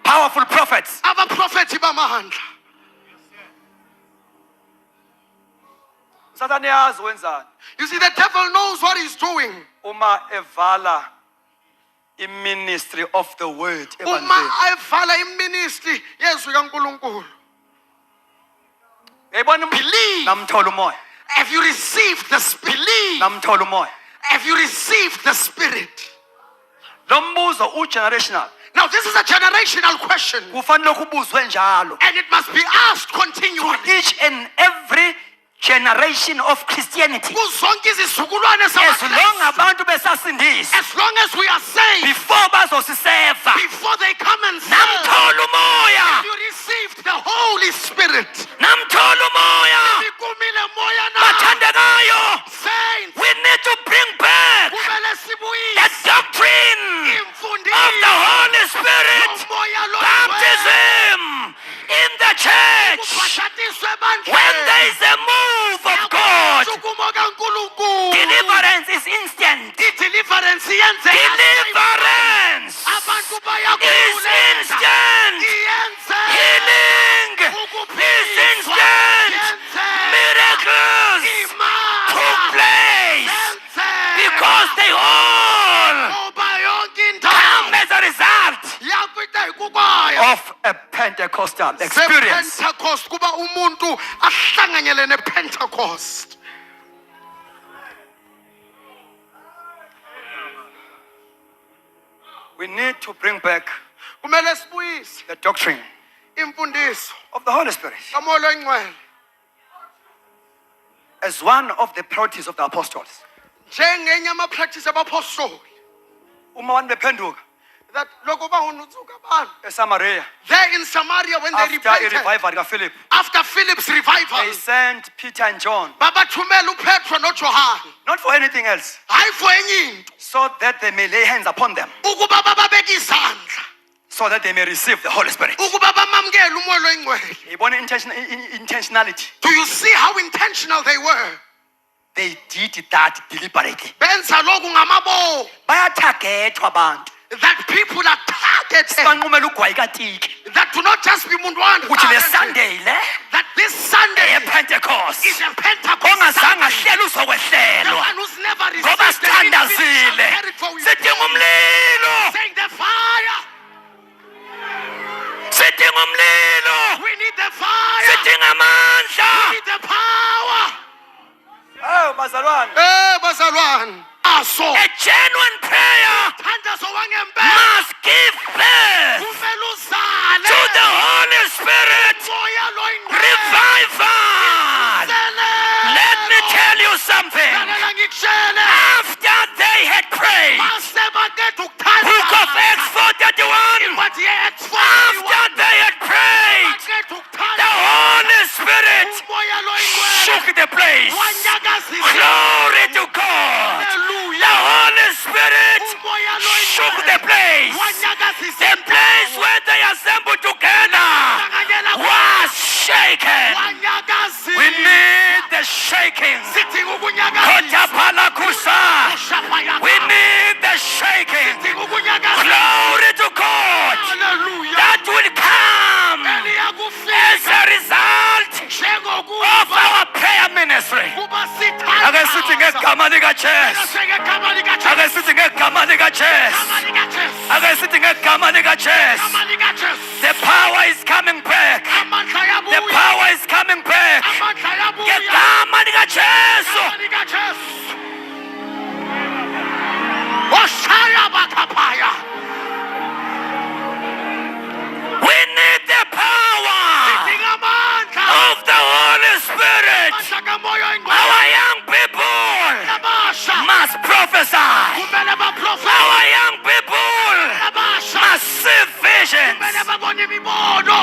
powerful prophets. abaprofethi bamandla. Sathane yazi wenzani You see, the devil knows what he's doing. uma evala i-ministry of the word Uma ebandleni. evala iministry yezwi kaNkulunkulu. Uyayibona Believe. namthola umoya, Have you received the spirit? Believe. namthola umoya. Have you received the spirit? Lo mbuzo u-generational. Now, this is a generational question, Kufanele kubuzwe njalo. and it must be asked continually. Each and every generation of Christianity. Kuzonke izizukulwane As long zamaKristu, abantu besasindisa, as long as we are saved, before bazosiseva, before they come and serve, namthola umoya, you received the Holy Spirit. namthola umoya. Sikumile moya na. Bathandekayo, Saints, we need to bring back kumele the sibuyise doctrine of imfundiso the Holy Spirit, yomoya lo. baptism in the church. Kubhaphatiswe When there is a move of God, Ukuma kaNkulunkulu. deliverance is instant. Deliverance yenzeka. Deliverance Abantu is bayakhululeka. instant. Iyenzeka. Healing is Ukuphiliswa instant. yenzeka. Miracles Imali took place yenzeka. because they all Ngoba yonke come indawo as a result yakwita ikukwaya. of a Pentecostal experience. Pentecost kuba umuntu ahlanganyele nePentecost. We need to bring back Kumele sibuyise the doctrine imfundiso of the Holy Spirit kaMoya Oyingcwele as one of the priorities of the apostles. njengenye ama-practice abapostoli, Uma abantu bephenduka that loko bangunutsuka abantu eSamaria there in Samaria when they after a repented revival kaPhilip, after Philip's revival, they sent Peter and John, babathumela uPetro noJohane, not for anything else, hayi for enye into, so that they may lay hands upon them. ukuba bababeke izandla. so that they may receive the Holy Spirit. ukuba bamamkele umoya oyingcwele. Yibona intentionality. Do you see how intentional they were? They did that deliberately. Benza lokhu ngamabo. Bayatargetwa abantu. That people are targeted. Banqumela ugwayi katiki. That do not just be Mundwana. Ukuthi le Sunday le That this Sunday Pentecost. is a Pentecost Ongazange Sunday. ahlele The uzokwehlelwa. one who's never received Ngoba the invitation sithandazile. shall for you. Sidinga umlilo. Saying the fire. Sidinga umlilo. We need the fire. Sidinga We amandla. need the power. Oh, bazalwane. Bazalwane. Aso. A genuine prayer Thandazo wangempela. must give birth Kumele uzale. to the Holy Spirit. Moya lo oyingcwele. Revival. Let me tell you something. Lalela ngikutshele. After they had prayed, Basebaqeda ukuthanda. Book of Acts 4:31. Incwadi ye-Acts After 4:31. they had prayed, Baqeda ukuthanda. the Holy Spirit Umoya lo oyingcwele. shook the place. Wanyakazisa. Glory to God. The Hallelujah. Holy Spirit Umoya lo oyingcwele. shook the place. Wanyakazisa. The place where they assembled together was shaken. Wanyakazisa. We need the shaking. Sidinga ukunyakazisa. Kotapalakusa. Ushapaya. We need the shaking. Sidinga ukunyakazisa. Glory to God. Hallelujah. That will come as Eliyakufika. a result Njengokuba of our prayer ministry. kuba sithandaza. Ake sithi ngegama likaJesu. Ngegama likaJesu. Ake sithi ngegama likaJesu. Igama likaJesu. Ake sithi ngegama likaJesu. Igama likaJesu. The power is coming back. Amandla The ayabuya. power is coming back. Amandla ayabuya. Ngegama likaJesu. Igama likaJesu. Oshaya bakaphaya. We need the power Sidinga amandla. of the Holy Spirit. Amandla kamoya oyingcwele. Our young people Abasha. must prophesy. Kumele baprofethe. Our young people Abasha. must see visions. Kumele babone imibono.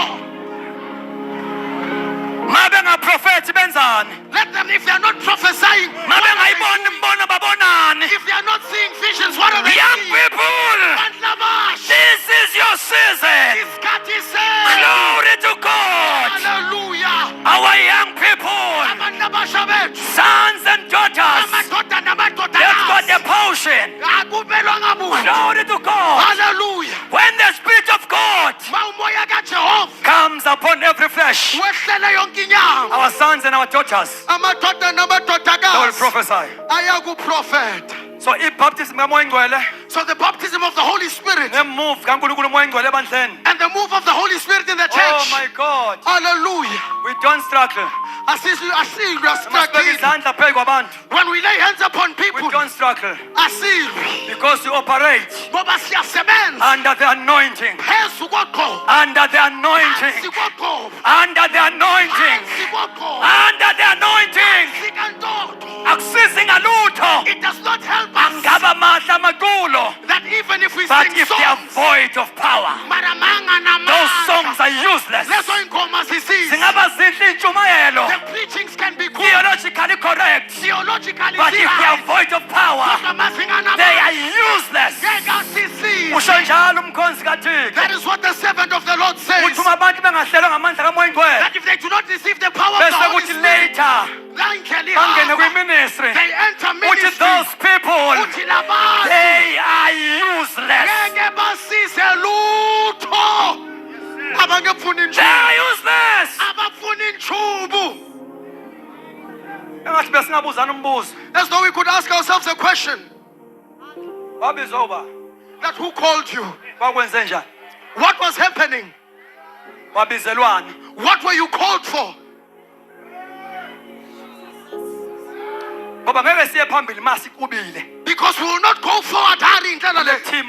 Mabe ngaprofethi benzani? Let them, if they are not prophesying, Mabe what are they ngayibona seeing? imbono babonani? If they are not seeing visions, what are they Young seeing? people, Bandla basha. this is your season. Isikhathi se- Glory to God. Hallelujah. Our young people, Abantu abasha bethu. sons and daughters, Amadoda namadodakazi. they've got the potion. Akubelwanga muntu. Glory to God. Hallelujah. When the Spirit of God Ma umoya kaJehova comes upon every flesh, wehlele yonke inyama. our sons and our daughters, Amadoda they will namadodakazi prophesy. ayakuprofetha. So ibaptism kamoya ingcwele So the baptism of the Holy Spirit nemove kaNkulunkulu moya ingcwele ebandleni. and the move of the Holy Spirit in the Oh church. my God. Hallelujah. We don't struggle. Asizwe Masibeke asilwe izandla phezu kwabantu. when we lay hands upon We people. don't struggle Asilwe because we operate ngoba siyasebenza under the anointing. phezu koqobo. Under the Phansi anointing. koqobo. Under the anointing. Phansi koqobo. Under the anointing. Sikantoto. Akusizi ngalutho. It does not help us Angaba mahla maculo. that even if we But sing if they are songs, void of power, maramanga those namanga, songs are useless. lezo ingoma zisiza. Singaba zinhle intshumayelo. The preachings can be good, Theologically correct. theologically But if they are right. void of power, Kodwa mazinga they namanga, are useless. ngeke asisize. Usho njalo umkhonzi kaThixo. That is what the servant of the Lord says. Uthi uma abantu bengahlelwa ngamandla kamoya ingcwele, That if they do not receive the power of the bese Holy kuthi Spirit, later bangene bangene ihaba. kwi-ministry. They enter Uthi ministry. those people, Uthi labantu they are useless. ngeke basize lutho. Abangefuni They njubu. are useless. Abafuni njubu. Engathi besingabuzana umbuzo. As though we could ask ourselves a question. Wabizwa uba, That who called you? wakwenze njani? What was happening? Wabizelwani? What were you called for? Ngoba ngeke siye phambili masikubile. Because we will not go forward hurrying Kule team,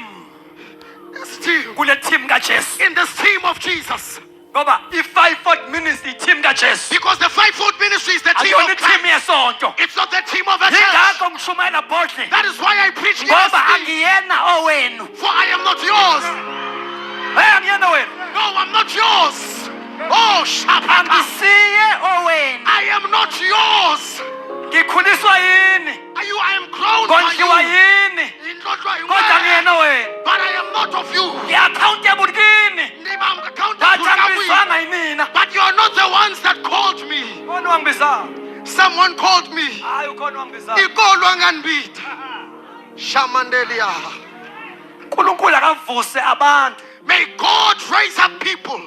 this team. kule team kaJesu. In this team of Jesus. Ngoba i-fivefold ministry team kaJesu. Because the fivefold ministry is the team Ayona of team Christ. yesonto. It's not the team of a church. Yingakho ngishumayela boldly. That is why I preach Ngoba yes, angiyena owenu. for I am not yours. Angiyena wenu. No, I'm not yours. Oh, Shabbat. Angisiye owenu. I am not yours. Ngikhuliswa yini? I am grown Kondliwa by you. yini? In Lord, you are Kodwa aware, ngiyena wenu. but I am not of you. Ngi-accountable kini. ongibizanga. Someone called me. Hayi ukhona ongibizanga. Ikolwa nganibitha. Shamandelia. uNkulunkulu akavuse abantu May God raise up people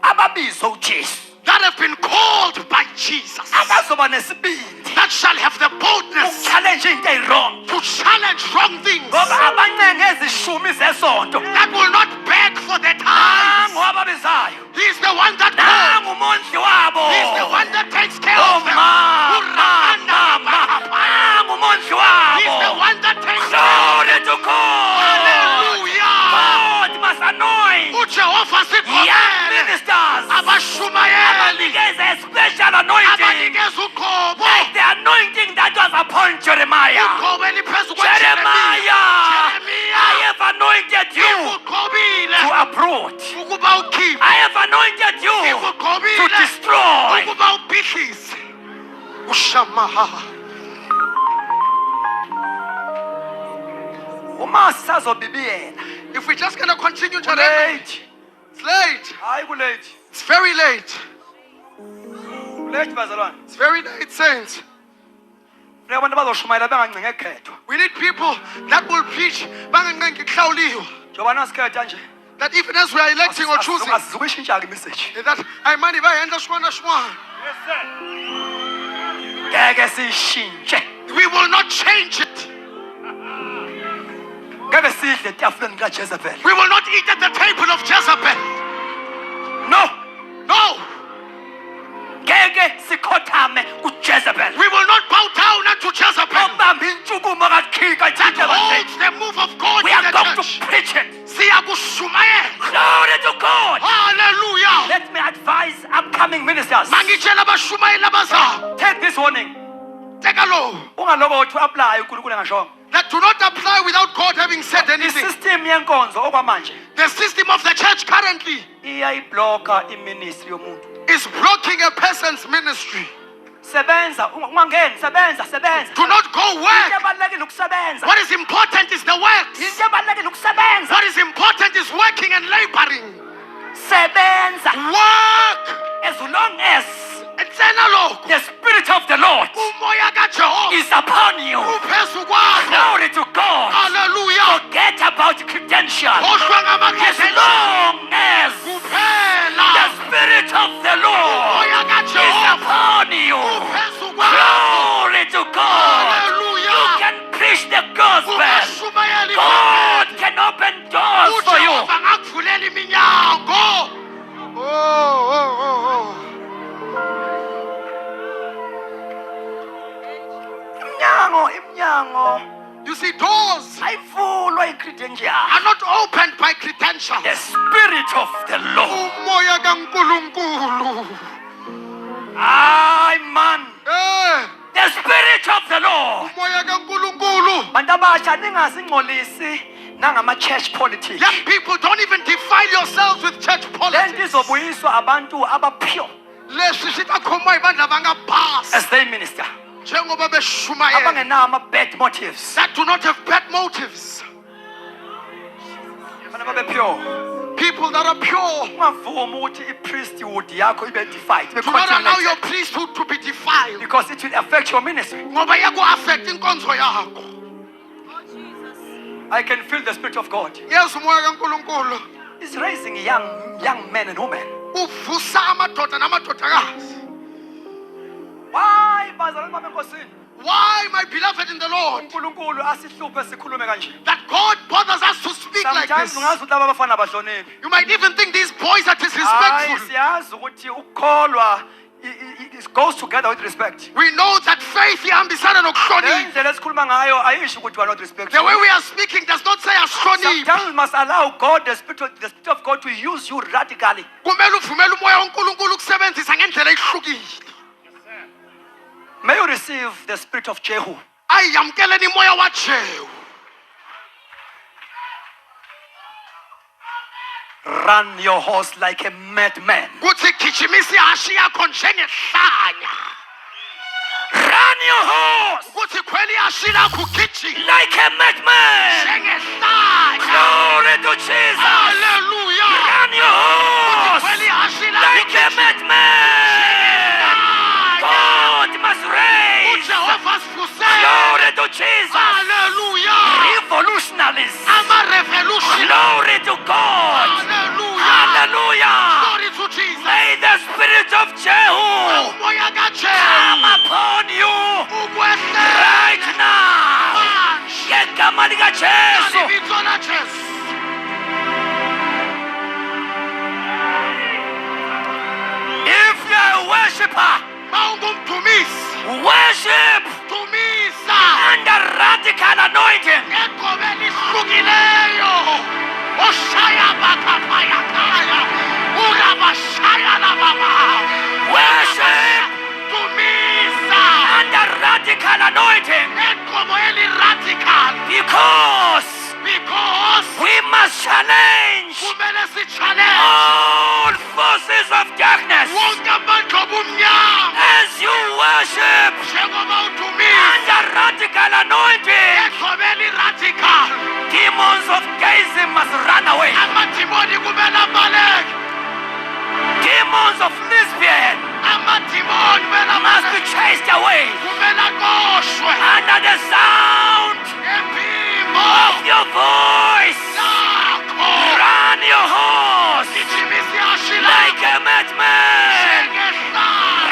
ababizwa uJesu. that have been called by Jesus, Abazoba nesibindi that shall have the boldness ukuchallenge into ezirong. to challenge wrong things, Ngoba abancenge ezishumi zesonto. that will not beg for the tithes. Nangu ababizayo. He is the one that calls. Nangu umondli wabo. He is the one that takes care Oh of them. mama. Nangu umondli He is the wabo. one that takes care of Glory them. to God. Hallelujah. God must anoint uJehova young sikhona ministers. abashumayeli Abanikeze a special anointing. abanikeza uqobo Like the anointing that was upon Jeremiah. uqobo eliphezu Jeremiah, I Jeremiah have anointed you ikuqobile to uproot. ukuba ukhiphe I have anointed you to ikuqobile destroy. ukuba ubhidlise ushamaha. Uma sisazobibiyela. If we're just going to continue to Late. it's late. Hayi kulate. It's very late. Late bazalwane. It's very late, saints. Funeka abantu bazoshumayela bengancinge ekhethwa. We need people that will preach bangancengi kuhlawuliwa, Njoba nasikhetha nje. that even as we are electing or choosing, Asizukuyishintsha ke message. that ayimani bayenza swin'wana na swin'wana. Ngeke siyishintshe. We will not change it. Ngeke sidle etafuleni kaJezebel. We will not eat at the table of Jezebel. No. No, Ngeke sikhothame kuJezebel. we will not bow down unto Jezebel. Obamba intshukumo kaKhika That ithinte holds the move of God We in are the going to church. preach it. Siyakushumayela. Glory to God. Hallelujah. Let me advise upcoming ministers. Mangitshela abashumayeli abazayo. Take this warning. Teka lo. Ungalobo uthi apply uNkulunkulu engashongo. That do not apply without God having said anything. Isystem yenkonzo okwamanje The system of the church currently iyayibloka iministry yomuntu. is blocking a person's ministry. Sebenza ungangeni sebenza. Do not go Into work. ebalulekile ukusebenza. What is important is the works. Into ebalulekile ukusebenza. What is important is working and laboring. Sebenza. Work. As long as Etsena lokho. the spirit of the Lord Umoya kaJehova is upon you. uphezu kwakho. Glory to God. Hallelujah. Forget about credentials. Khohlwa As ngamakhethe. long as the Kuphela. spirit of the Lord Umoya is kaJehova upon you. uphezu kwakho. Glory to God. You Hallelujah. can preach the gospel. Ubashumayeli God can open doors for you. uJehova ngakuvulela iminyango. Oh. Imnyango You see, doors ayivulwa i-credential. are not opened by credentials. The spirit of the Lord. Umoya kaNkulunkulu. Ay man. Eh, The spirit of the Lord. umoya kaNkulunkulu. Bantu abasha ningasingcolisi nangama-church politics. Young people, don't even defile yourselves with church Le nto politics. izobuyiswa abantu abapure Leswi swi ta khomiwa hi vanhu lava nga basa as they minister. njengoba beshumayela, Abangenawo ama-bad motives. that do not have bad motives. Fanele babe pure. People that are pure. Ungavumi ukuthi i-priesthood yakho ibe defied, ibe Do not allow your contaminated, priesthood to be defiled. because it will affect your ministry. Ngoba yaku-affect inkonzo yakho. I can feel the spirit of God. Yes, umoya kaNkulunkulu It's raising young men and women. uvusa amadoda namadodakazi. Why bazalwane bami enkosini? Why, my beloved in the Lord, uNkulunkulu asihluphe sikhulume kanje. that God bothers us to speak like Sometimes this? ungazi ukuthi laba abafana abahloniphi. You might even think these boys are Hayi disrespectful. siyazi ukuthi ukukholwa it goes together with respect. We know that faith ihambisana Le nokuhlonipha. ndlela esikhuluma ngayo ayisho ukuthi we are not The respectful. way we are speaking does not say ahloniphe. Sometimes we must allow God, the spirit of God, to use you radically. Kumele uvumele umoya woNkulunkulu ukusebenzisa ngendlela ehlukile. May you receive the spirit of Jehu. Ayamkeleni umoya waJehu. Run your horse like a madman. Kuthi gijimisa ihashe yakho njengehlanya. Run your horse Kuthi khwela ihashe lakho ugijime like a madman. njengehlanya. Glory to Jesus. Hallelujah. Run your horse Khwela ihashe lakho like a ugijime madman. njengehlanya. Glory to Jesus. Hallelujah. Revolutionaries. Ama-revolution. Glory to God. Hallelujah. Hallelujah. Glory to Jesus. May the spirit of Jehu Umoya kaJehu come upon you ukwehlele right now. manje. Ngegama likaJesu. Ngalibitso laJesu. If you're a worshiper, Mawungumdumisi, worship dumisa under radical anointing. ngegobe lihlukileyo. Oshaya bakaphaya kaya. Urabashaya lababa. Worship Dumisa under radical anointing. ngegobo eli-radical. Because Because we must challenge kumele si-challenge all forces of darkness wonke amandla obumnyama. as you worship Njengoba udumisa under radical anointing. ngegobe eli-radical. Demons of gazing must run away. Amadimoni kumele abaleke. Demons of lesbian Amadimoni kumele must be abaleke. chased away Kumele aqoshwe. under the sound Ngempimo of your voice. yakho. Run your horse Gijimisa ihashe like lakho a madman. njengehlala.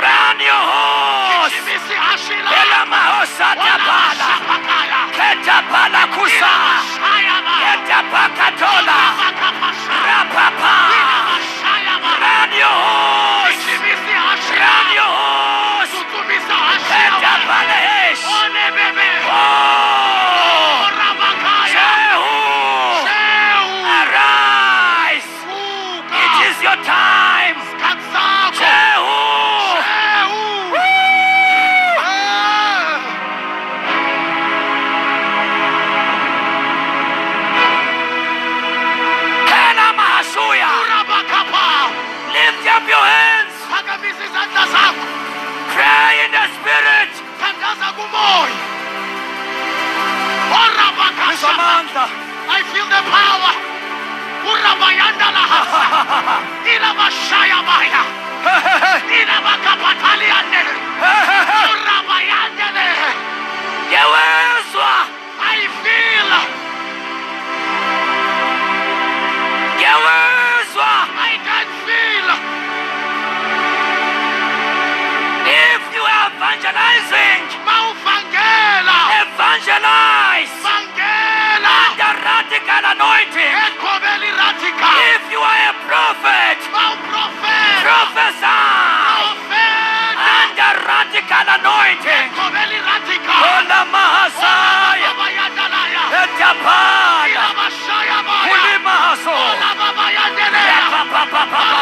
Run your horse. Gijimisa ihashe lakho. Elamahosatapala. Wabashapakaya. Ketapala kusa. Ilabashaya ba. Ketapakatola. Ilabakapasha. Rapapa. Ilabashaya ba. Run your horse. Gijimisa ihashe Run lakho. your horse. Tutumisa ihashe lakho. Ketapalehesh. One bebe. Oh. Orabakaya. Jehu. Jehu. Arise. Vuka. It is your time. Isikhathi sakho. Jehu. Jehu. Woo. Ah. Kela mahasuya. Urabakapa. Lift up your hands. Phakamisa izandla zakho. Pray in the spirit. Thandaza kumoya. Orabakasha. Samantha. I feel the power. Urabayanda lahasa. Ilabashaya baya. Ilabakapataliande. Urabayandele. Yewezwa. I feel. Yewezwa. I can feel. If you are evangelizing, Mawuvangela. evangelize Vangela. under radical anointing. Egobe eli-radical. If you are a prophet, Mawuprofeta. prophesy Profeta. under radical anointing. Egobe eli-radical. Ola mahasaya. Olababayandalaya. Etapala. Ilabashaya baya. Ulimahaso. Olababayandelea.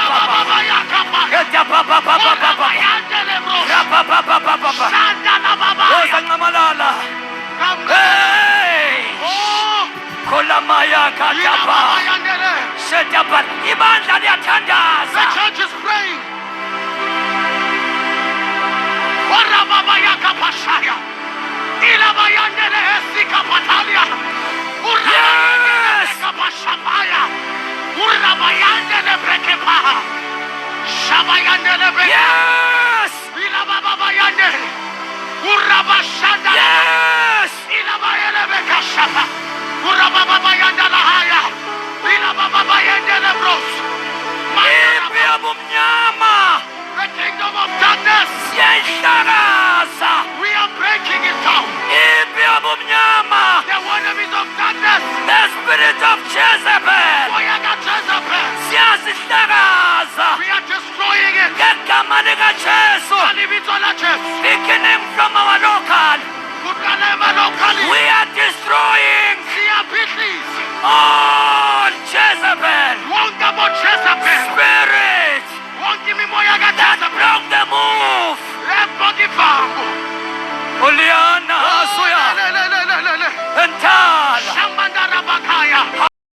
Olababayakapa. Etapapapapapapa. Olabayandele bro. Rapapapapapapa. Shandanababaya. Osangamalala. Kambe. Hey! Oh. Kolamaya katapa. Ilababayandele. Setapa. Ibandla The liyatandaza. church is praying. Orababayakapashaya. Ilabayandele esikapatalia. Yes! Kapashapaya. Urabayandele brekepaha. Shabayandele breke. Yes! Ilababayandele. Urabashanda. Yes! Ilabayele bekashapa. Urababayandala haya. Ilababayandele bros. Ipi abumnyama. The kingdom of darkness. Siyahlakaza. We are breaking it down. Ipi abumnyama. The enemies of darkness. The spirit of Jezebel. Oyaga Jezebel. Siyasihlakaza. We are destroying it. Ngegama likaJesu. Alibito la Jesu. Beginning from our local. Kukalema lokali. We are destroying Siya Beatles. all